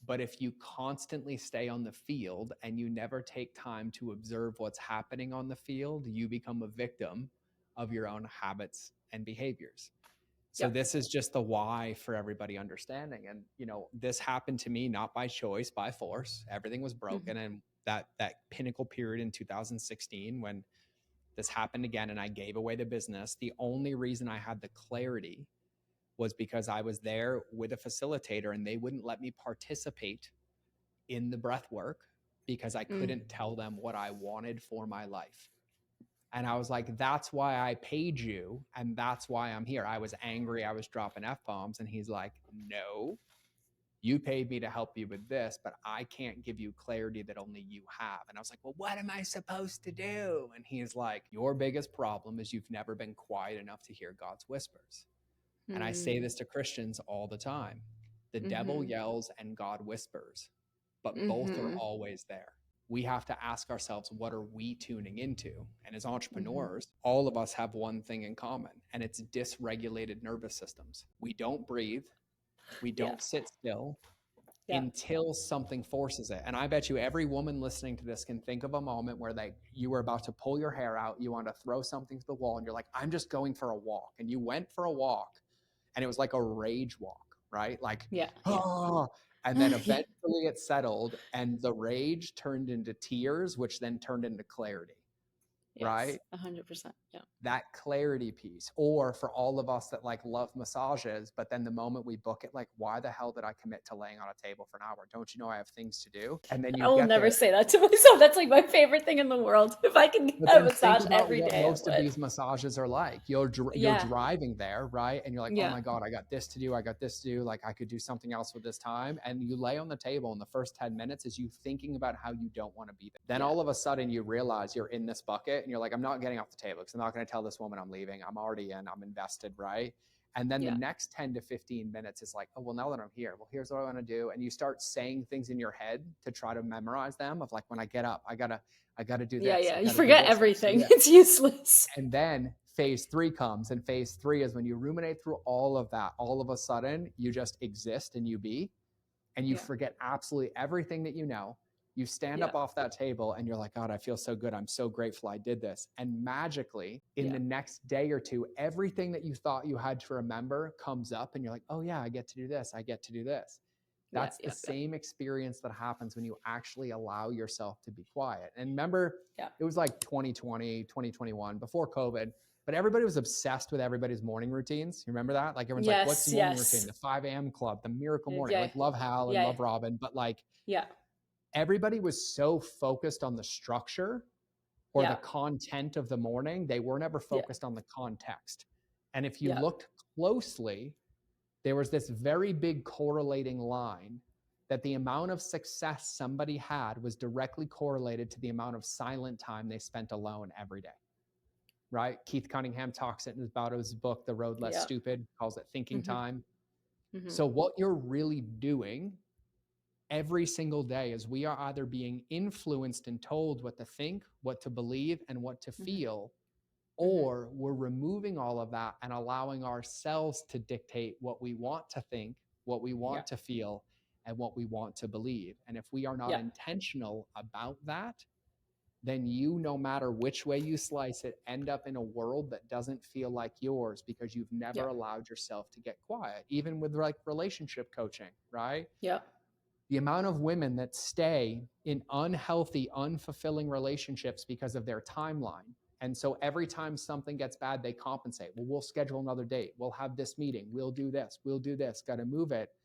But if you constantly stay on the field and you never take time to observe what's happening on the field, you become a victim of your own habits and behaviors. So Yeah. this is just the why for everybody understanding. And this happened to me not by choice, by force. Everything was Hmm. broken. And that pinnacle period in 2016, when this happened again and I gave away the business, the only reason I had the clarity was because I was there with a facilitator and they wouldn't let me participate in the breath work because I Mm. couldn't tell them what I wanted for my life. And I was like, that's why I paid you. And that's why I'm here. I was angry. I was dropping F bombs. And he's like, no, you paid me to help you with this, but I can't give you clarity that only you have. And I was like, well, what am I supposed to do? And he's like, your biggest problem is you've never been quiet enough to hear God's whispers. And I say Mm. this to Christians all the time. The devil Hmm. yells and God whispers, but both are Hmm. always there. We have to ask ourselves, what are we tuning into? And as Hmm. entrepreneurs, all of us have one thing in common, and it's dysregulated nervous systems. We don't breathe, we Yeah. don't sit still Yeah. until something forces it. And I bet you every woman listening to this can think of a moment where you were about to pull your hair out, you want to throw something to the wall, and you're like, I'm just going for a walk. And you went for a walk, and it was like a rage walk, right? Like, Yeah. Yeah. oh, and then eventually it settled and the rage turned into tears, which then turned into clarity, Yes. right? 100%. Yeah. That clarity piece. Or for all of us that like love massages, but then the moment we book it, like, why the hell did I commit to laying on a table for an hour? Don't you know I have things to do? And then you I will get never there. say that to myself. That's like my favorite thing in the world. If I can But get a then think massage about every what day, I most of would. these massages are like. You're Yeah. driving there, right? And you're like, oh Yeah. my God, I got this to do. I got this to do. Like, I could do something else with this time. And you lay on the table, and the first 10 minutes is you thinking about how you don't want to be there. Then Yeah. all of a sudden you realize you're in this bucket and you're like, I'm not getting off the table because I'm not going to tell this woman I'm leaving. I'm already in, I'm invested, right? And then the Yeah. next 10 to 15 minutes is like, oh, well, now that I'm here, well, here's what I want to do. And you start saying things in your head to try to memorize them of like, when I get up, I gotta do Yeah. this. Yeah. I You gotta do forget this. I gotta do everything. this. It's useless. And then phase three comes, and phase three is when you ruminate through all of that. All of a sudden, you just exist and you be, and you Yeah. forget absolutely everything that you know. You stand Yeah. up off that table and you're like, God, I feel so good. I'm so grateful I did this. And magically, in Yeah. the next day or two, everything that you thought you had to remember comes up, and you're like, oh, yeah, I get to do this. I get to do this. Yeah. That's the Yeah. Yeah. same experience that happens when you actually allow yourself to be quiet. And remember, Yeah. it was like 2020, 2021, before COVID, but everybody was obsessed with everybody's morning routines. You remember that? Like, everyone's like, what's Yes. the morning routine? Yes. The 5 a.m. club, the miracle morning, Yeah. like love Hal and Yeah. love Robin. But like, Yeah. everybody was so focused on the structure or the Yeah. content of the morning, they were never Yeah. focused on the context. And if you Yeah. looked closely, there was this very big correlating line that the amount of success somebody had was directly correlated to the amount of silent time they spent alone every day, right? Keith Cunningham talks it about his book, The Road Less Yeah. Stupid, calls it thinking Hmm. time. Hmm. So what you're really doing every single day is we are either being influenced and told what to think, what to believe, and what to Mhm. feel, Mhm. or we're removing all of that and allowing ourselves to dictate what we want to think, what we Yeah. want to feel, and what we want to believe. And if we are not Yeah. intentional about that, then you, no matter which way you slice it, end up in a world that doesn't feel like yours because you've never Yeah. allowed yourself to get quiet. Even with like relationship coaching, right? Yeah. The amount of women that stay in unhealthy, unfulfilling relationships because of their timeline. And so every time something gets bad, they compensate. Well, we'll schedule another date. We'll have this meeting. We'll do this. We'll do this. Got to move it.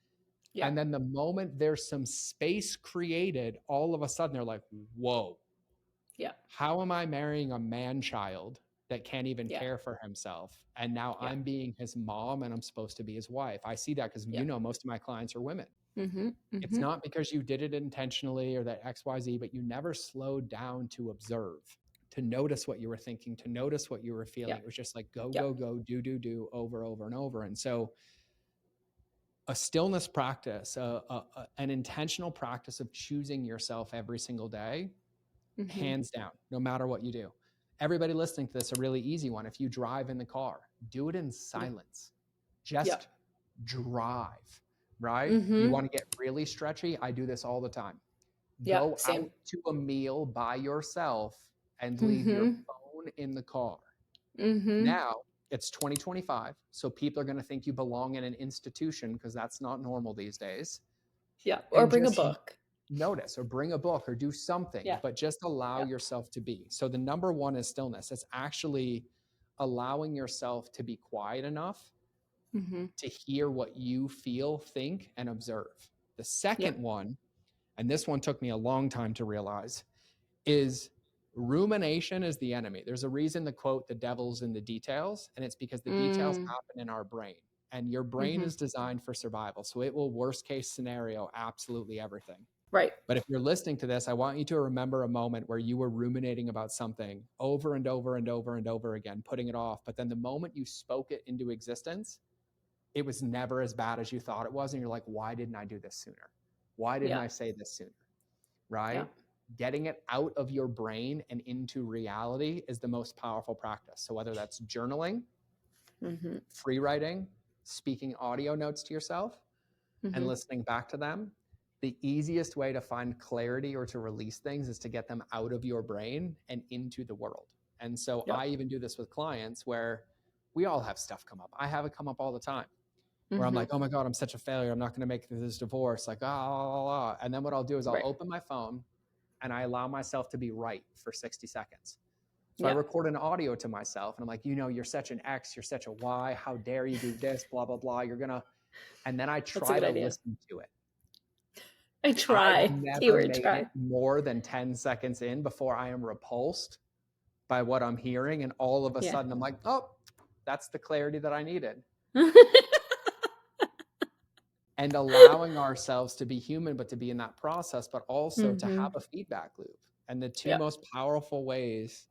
Yeah. And then the moment there's some space created, all of a sudden they're like, whoa, Yeah. how am I marrying a man child that can't even Yeah. care for himself? And now Yeah. I'm being his mom and I'm supposed to be his wife. I see that because, Yeah. most of my clients are women. Mhm. It's Mhm. not because you did it intentionally or that XYZ, but you never slowed down to observe, to notice what you were thinking, to notice what you were feeling. Yeah. It was just like go, Yeah. go, go, do over, over, and over. And so a stillness practice, an intentional practice of choosing yourself every single day, Mhm. hands down, no matter what you do. Everybody listening to this, a really easy one. If you drive in the car, do it in Yeah. silence. Yeah. Just drive, right? You Mhm. want to get really stretchy? I do this all the time. Yeah. Go out Same. to a meal by yourself and leave your Mhm. phone in the car. Mhm. Now, it's 2025, so people are going to think you belong in an institution because that's not normal these days. Yeah. Or And bring a just book. notice or bring a book or do something, Yeah. but just allow Yeah. yourself to be. So the number one is stillness. It's actually allowing yourself to be quiet enough Mhm. to hear what you feel, think, and observe. The Yeah. second one, and this one took me a long time to realize, is rumination is the enemy. There's a reason the quote, the devil's in the details, and it's because the details Mm. happen in our brain. And your brain Mhm. is designed for survival. So it will, worst case scenario, absolutely everything. Right. But if you're listening to this, I want you to remember a moment where you were ruminating about something over and over and over and over again, putting it off. But then the moment you spoke it into existence, it was never as bad as you thought it was. And you're like, why didn't I do this sooner? Why didn't Yeah. I say this sooner? Yeah. Right? Getting it out of your brain and into reality is the most powerful practice. So whether that's journaling, Mhm. free writing, speaking audio notes to yourself, and Mhm. listening back to them, the easiest way to find clarity or to release things is to get them out of your brain and into the world. And so Yeah. I even do this with clients where we all have stuff come up. I have it come up all the time where I'm like, Mhm. oh my God, I'm such a failure. I'm not going to make this divorce. Like, ah. And then what I'll do is I'll Right. open my phone and I allow myself to be right for 60 seconds. So I Yeah. record an audio to myself and I'm like, you're such an X, you're such a Y. How dare you do this, blah, blah, blah. You're going to, and then I That's a try good to idea. listen to it. I I've try. never Keyword made try. it more than 10 seconds in before I am repulsed by what I'm hearing. And all of a Yeah. sudden I'm like, oh, that's the clarity that I needed. And allowing ourselves to be human, but to be in that process, but also to have Mhm. a feedback loop. And the two Yeah. most powerful ways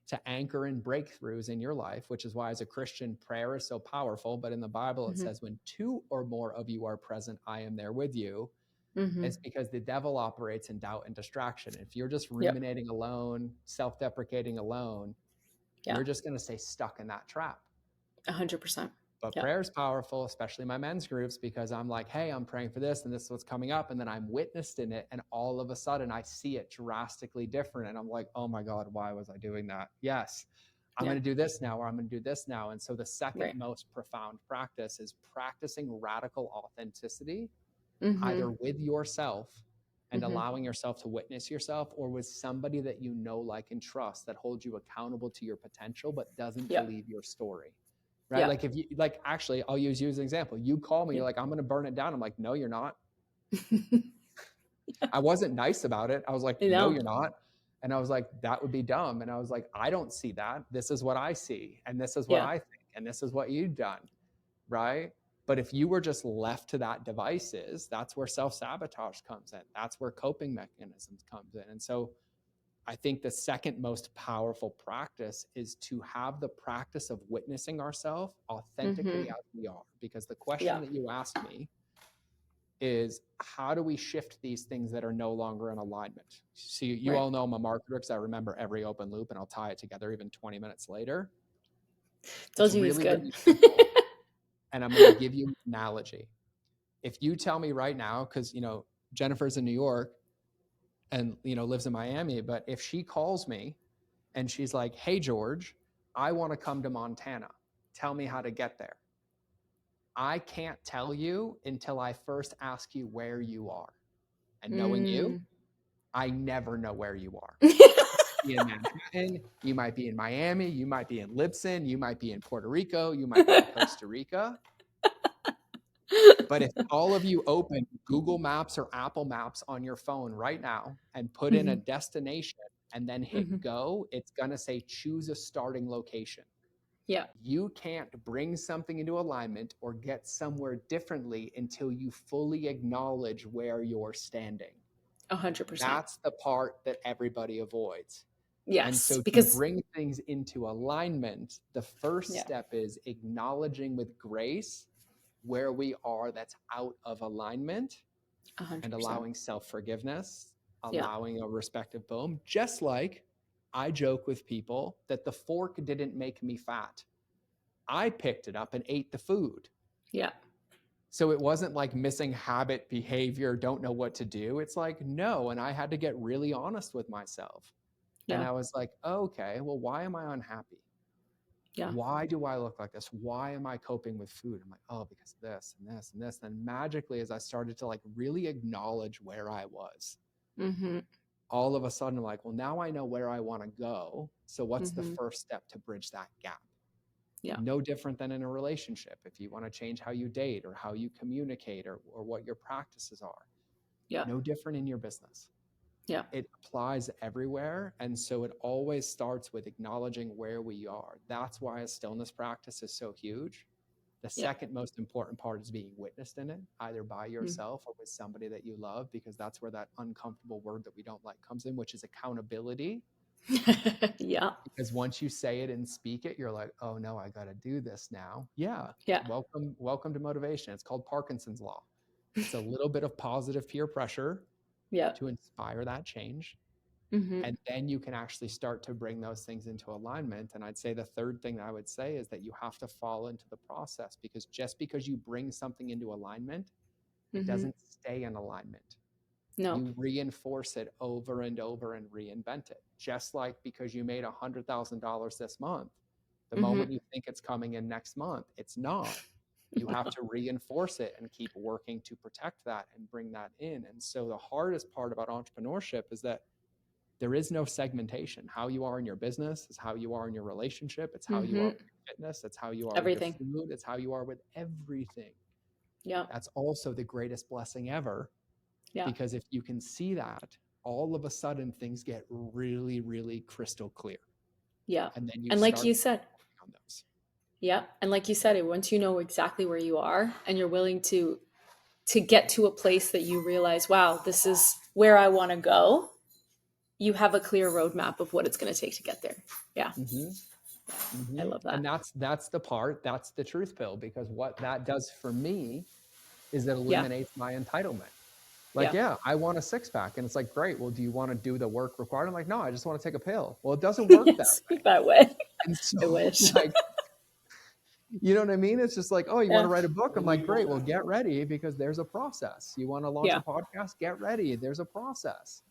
to anchor in breakthroughs in your life, which is why as a Christian, prayer is so powerful. But in the Bible, it Mhm. says, when two or more of you are present, I am there with you. It's Mhm. because the devil operates in doubt and distraction. If you're just Yep. ruminating alone, self-deprecating alone, Yeah. you're just going to stay stuck in that trap. 100%. But Yeah. prayer is powerful, especially my men's groups, because I'm like, hey, I'm praying for this and this is what's coming up. And then I'm witnessed in it. And all of a sudden I see it drastically different. And I'm like, oh my God, why was I doing that? Yes, I'm Yeah. going to do this now, or I'm going to do this now. And so the second Right. most profound practice is practicing radical authenticity, either Mhm. with yourself and Mhm. allowing yourself to witness yourself, or with somebody that you know, like, and trust that holds you accountable to your potential, but doesn't Yeah. believe your story. Right? Yeah. Like if you like, actually, I'll use you as an example. You call me, Yeah. you're like, I'm going to burn it down. I'm like, no, you're not. I wasn't nice about it. I was like, I no, know. you're not. And I was like, that would be dumb. And I was like, I don't see that. This is what I see. And this is what Yeah. I think. And this is what you've done. Right. But if you were just left to that devices, that's where self-sabotage comes in. That's where coping mechanisms comes in. And so I think the second most powerful practice is to have the practice of witnessing ourselves authentically Mhm. as we are. Because the question Yeah. that you asked me is how do we shift these things that are no longer in alignment? So you Right. all know I'm a marketer because I remember every open loop and I'll tie it together even 20 minutes later. It's Told you he's really, good. really simple. And I'm going to give you an analogy. If you tell me right now, because, Jennifer's in New York and, lives in Miami, but if she calls me and she's like, hey, George, I want to come to Montana. Tell me how to get there. I can't tell you until I first ask you where you are. And knowing you, I never know where you are. You might be in Manhattan, you might be in Miami, you might be in Libsyn, you might be in Puerto Rico, you might be in Costa Rica. But if all of you open Google Maps or Apple Maps on your phone right now and put in a destination and then hit go, it's going to say choose a starting location. Yeah. You can't bring something into alignment or get somewhere differently until you fully acknowledge where you're standing. 100%. That's the part that everybody avoids. And Yes. so to Because bring things into alignment, the first step is acknowledging with grace where we are that's out of alignment 100%. and allowing self-forgiveness, Yeah. allowing a respective boom. Just like I joke with people that the fork didn't make me fat. I picked it up and ate the food. Yeah. So it wasn't like missing habit, behavior, don't know what to do. It's like, no. And I had to get really honest with myself. And Yeah. I was like, okay, well, why am I unhappy? Yeah. Why do I look like this? Why am I coping with food? I'm like, oh, because of this and this and this. And magically, as I started to like really acknowledge where I was, all of a sudden I'm like, well, now I know where I want to go. So what's the first step to bridge that gap? Yeah. No different than in a relationship. If you want to change how you date or how you communicate or what your practices are, Yeah. no different in your business. Yeah. It applies everywhere. And so it always starts with acknowledging where we are. That's why a stillness practice is so huge. The second most important part is being witnessed in it, either by yourself or with somebody that you love, because that's where that uncomfortable word that we don't like comes in, which is accountability. Yeah. Because once you say it and speak it, you're like, oh no, I got to do this now. Yeah. Yeah. Welcome to motivation. It's called Parkinson's law. It's a little bit of positive peer pressure Yeah. to inspire that change. And then you can actually start to bring those things into alignment. And I'd say the third thing that I would say is that you have to fall into the process, because just because you bring something into alignment, it doesn't stay in alignment. No. You reinforce it over and over and reinvent it. Just like because you made $100,000 this month, the moment you think it's coming in next month, it's not. You have to reinforce it and keep working to protect that and bring that in. And so the hardest part about entrepreneurship is that there is no segmentation. How you are in your business is how you are in your relationship. It's how you are with your fitness. It's how you are with your Everything. food. It's how you are with everything. Yeah. That's also the greatest blessing ever. Yeah. Because if you can see that, all of a sudden things get really, really crystal clear. Yeah. And then you And like start you said, on those. yeah. And like you said, once you know exactly where you are and you're willing to get to a place that you realize, wow, this is where I want to go, you have a clear roadmap of what it's going to take to get there. Yeah. I love that. And that's the part, that's the truth pill, because what that does for me is it Yeah. eliminates my entitlement. Like, Yeah. yeah, I want a six pack. And it's like, great. Well, do you want to do the work required? I'm like, no, I just want to take a pill. Well, it doesn't work that way. That way. And so I wish. like, you know what I mean? It's just like, oh, you want Yeah. to write a book? I'm like, great. Well, get ready, because there's a process. You want to launch Yeah. a podcast? Get ready. There's a process.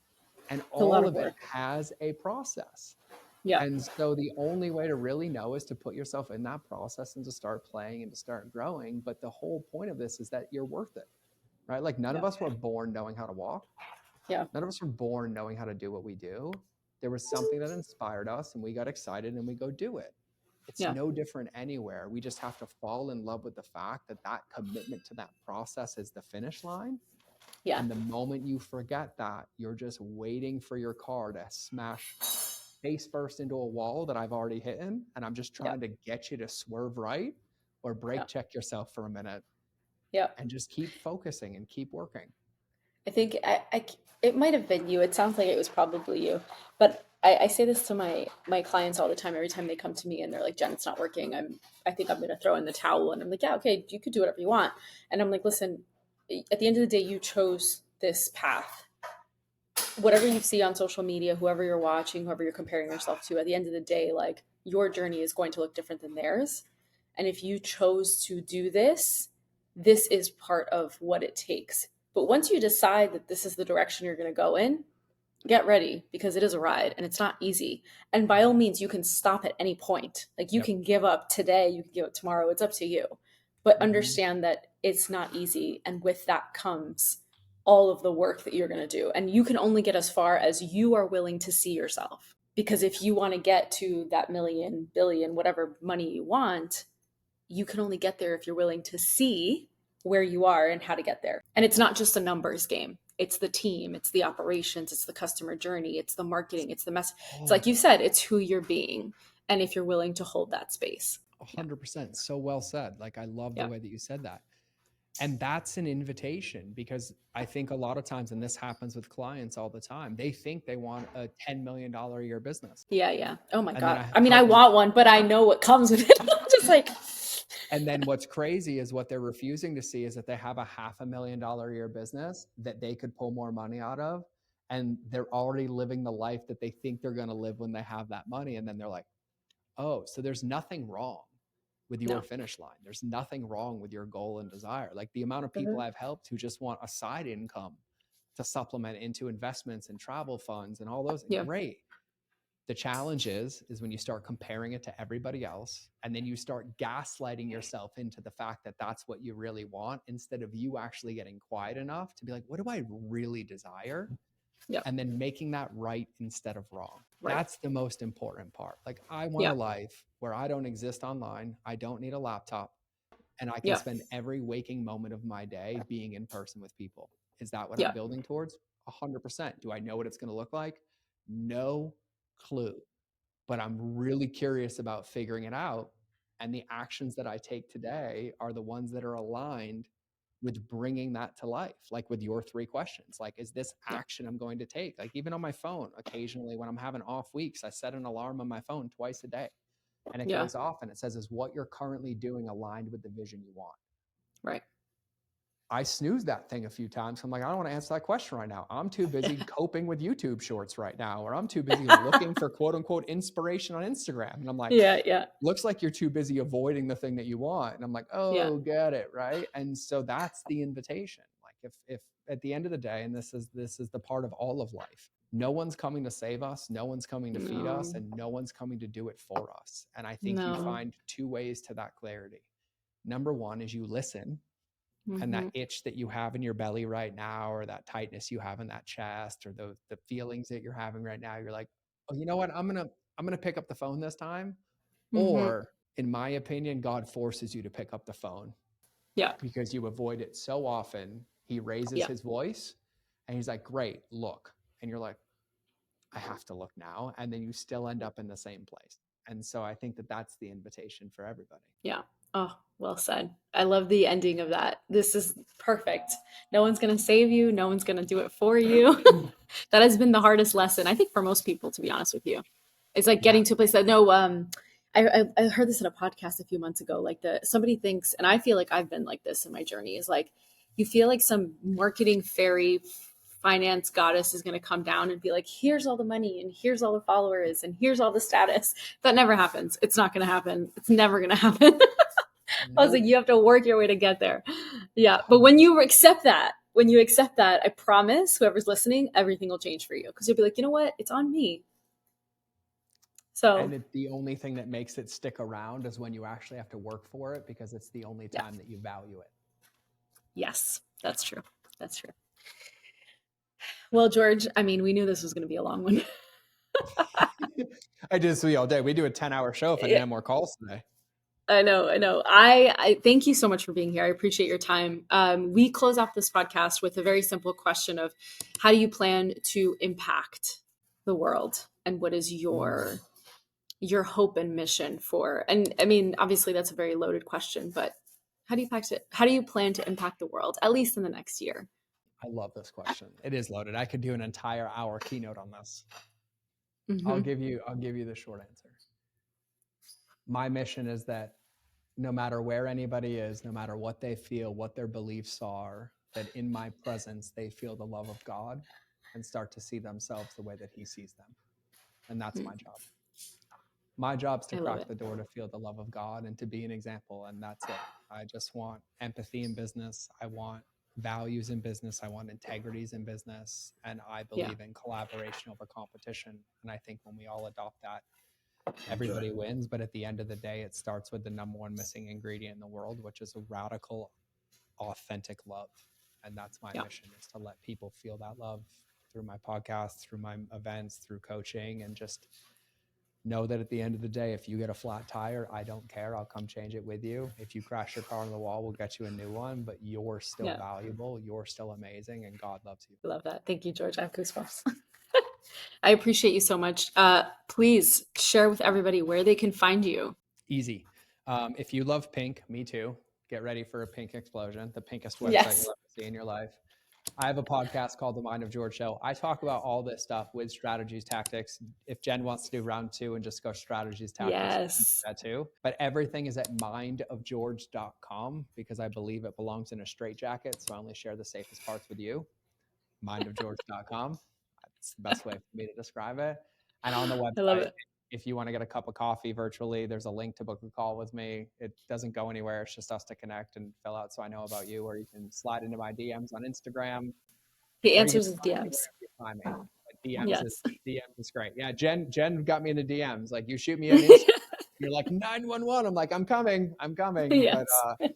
And It's a lot all of of it work. has a process. Yeah. And so the only way to really know is to put yourself in that process and to start playing and to start growing. But the whole point of this is that you're worth it, right? Like none of us were born knowing how to walk. Yeah. None of us were born knowing how to do what we do. There was something that inspired us and we got excited and we go do it. It's Yeah. no different anywhere. We just have to fall in love with the fact that that commitment to that process is the finish line. Yeah. And the moment you forget that, you're just waiting for your car to smash face first into a wall that I've already hit in. And I'm just trying to get you to swerve right or brake check yourself for a minute Yeah. and just keep focusing and keep working. I think it might have been you. It sounds like it was probably you. But I say this to my clients all the time. Every time they come to me and they're like, Jen, it's not working. I think I'm going to throw in the towel. And I'm like, yeah, okay, you could do whatever you want. And I'm like, listen, at the end of the day, you chose this path. Whatever you see on social media, whoever you're watching, whoever you're comparing yourself to, at the end of the day, like, your journey is going to look different than theirs. And if you chose to do this, this is part of what it takes. But once you decide that this is the direction you're going to go in, get ready, because it is a ride and it's not easy. And by all means, you can stop at any point. Like, you Yep. can give up today, you can give up tomorrow. It's up to you. But Mhm. understand that it's not easy. And with that comes all of the work that you're going to do. And you can only get as far as you are willing to see yourself. Because if you want to get to that million, billion, whatever money you want, you can only get there if you're willing to see where you are and how to get there. And it's not just a numbers game. It's the team, it's the operations, it's the customer journey, it's the marketing, it's the message. It's All like of you it. said, it's who you're being. And if you're willing to hold that space. Yeah. 100%. So well said. Like, I love the Yeah. way that you said that. And that's an invitation, because I think a lot of times, and this happens with clients all the time, they think they want a $10 million a year business. Yeah. Yeah. Oh my And then God. I I mean, I help them. want one, but I know what comes with it. I'm just like, And then what's crazy is what they're refusing to see is that they have a $500,000 a year business that they could pull more money out of. And they're already living the life that they think they're going to live when they have that money. And then they're like, oh, so there's nothing wrong with your no. finish line. There's nothing wrong with your goal and desire. Like, the amount of people I've helped who just want a side income to supplement into investments and travel funds and all those, Yeah. great. The challenge is when you start comparing it to everybody else, and then you start gaslighting yourself into the fact that that's what you really want, instead of you actually getting quiet enough to be like, what do I really desire? Yeah. And then making that right instead of wrong. Right. That's the most important part. Like, I want Yeah. a life where I don't exist online. I don't need a laptop, and I can Yeah. spend every waking moment of my day being in person with people. Is that what I'm Yeah. building towards? 100%. Do I know what it's going to look like? No clue. But I'm really curious about figuring it out. And the actions that I take today are the ones that are aligned with bringing that to life. Like with your 3 questions, like, is this Yeah. action I'm going to take? Like, even on my phone, occasionally when I'm having off weeks, I set an alarm on my phone twice a day, and it Yeah. goes off and it says, is what you're currently doing aligned with the vision you want? Right. I snoozed that thing a few times. I'm like, I don't want to answer that question right now. I'm too busy coping with YouTube shorts right now, or I'm too busy looking for quote unquote inspiration on Instagram. And I'm like, Yeah. Yeah. looks like you're too busy avoiding the thing that you want. And I'm like, Yeah. oh, get it. Right. And so that's the invitation. Like, if at the end of the day, and this is the part of all of life, no one's coming to save us, no one's coming to feed us, No. and no one's coming to do it for us. And I think you No. find 2 ways to that clarity. Number one is you listen, and that Mm-hmm. itch that you have in your belly right now, or that tightness you have in that chest, or the feelings that you're having right now, you're like, oh, you know what, I'm gonna pick up the phone this time. Mm-hmm. Or, in my opinion, God forces you to pick up the phone, Yeah. because you avoid it so often. He raises Yeah. his voice and he's like, great, look. And you're like, I have to look now. And then you still end up in the same place. And so I think that that's the invitation for everybody. Yeah. Oh, well said. I love the ending of that. This is perfect. No one's going to save you. No one's going to do it for you. That has been the hardest lesson, I think, for most people, to be honest with you. It's like Yeah. getting to a place that, no, I heard this in a podcast a few months ago. Like, somebody thinks, and I feel like I've been like this in my journey, is like, you feel like some marketing fairy finance goddess is going to come down and be like, here's all the money and here's all the followers and here's all the status. That never happens. It's not going to happen. It's never going to happen. I was like, Nope. you have to work your way to get there. Yeah. But 100%. when you accept that, I promise whoever's listening, everything will change for you. Because you'll be like, you know what? It's on me. So, And the only thing that makes it stick around is when you actually have to work for it, because it's the only yeah. time that you value it. Yes, that's true. That's true. Well, George, I mean, we knew this was going to be a long one. I did this with you all day. We do a 10-hour show if I didn't have more calls today. I know, I know. I thank you so much for being here. I appreciate your time. We close off this podcast with a very simple question of, how do you plan to impact the world, and what is your hope and mission for? And I mean, obviously, that's a very loaded question, but how do you impact it? How do you plan to impact the world, at least in the next year? I love this question. It is loaded. I could do an entire hour keynote on this. I'll Mm-hmm. give you the short answer. My mission is that no matter where anybody is, no matter what they feel, what their beliefs are, that in my presence, they feel the love of God and start to see themselves the way that he sees them. And that's my job. My job's to I love crack it. the door to feel the love of God and to be an example. And that's it. I just want empathy in business. I want values in business. I want integrities in business. And I believe in collaboration over competition. And I think when we all adopt that, everybody wins. But at the end of the day, it starts with the number one missing ingredient in the world, which is a radical, authentic love. And that's my mission, is to let people feel that love through my podcast, through my events, through coaching, and just know that at the end of the day, if you get a flat tire, I don't care. I'll come change it with you. If you crash your car on the wall, we'll get you a new one, but you're still valuable. You're still amazing, and God loves you. I love that. Thank you, George. I have goosebumps. I appreciate you so much. Please share with everybody where they can find you. Easy. If you love pink, me too. Get ready for a pink explosion, the pinkest website you'll ever see in your life. I have a podcast called The Mind of George Show. I talk about all this stuff with strategies, tactics. If Jen wants to do round 2 and just go strategies, tactics, that too. But everything is at mindofgeorge.com because I believe it belongs in a straitjacket. So I only share the safest parts with you. Mindofgeorge.com. That's the best way for me to describe it. And on the website, I love it. If you want to get a cup of coffee virtually, there's a link to book a call with me. It doesn't go anywhere. It's just us to connect and fill out so I know about you, or you can slide into my DMs on Instagram. The answers is DMs. DMs is great. Yeah, Jen got me in the DMs. Like, you shoot me an Instagram, you're like 911. I'm like, I'm coming. Yes. But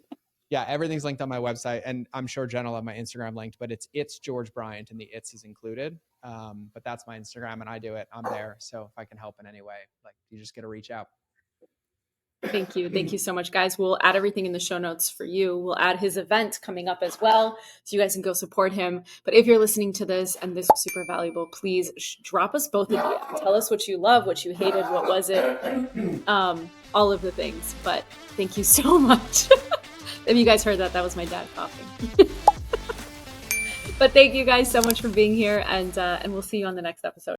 yeah, everything's linked on my website, and I'm sure Jen will have my Instagram linked, but it's George Bryant, and the it's is included. But that's my Instagram, and I do it. I'm there. So if I can help in any way, like, you just got to reach out. Thank you. Thank you so much, guys. We'll add everything in the show notes for you. We'll add his event coming up as well, so you guys can go support him. But if you're listening to this and this was super valuable, please drop us both a DM. Tell us what you love, what you hated, what was it, all of the things. But thank you so much. If you guys heard that, that was my dad coughing. But thank you guys so much for being here, and we'll see you on the next episode.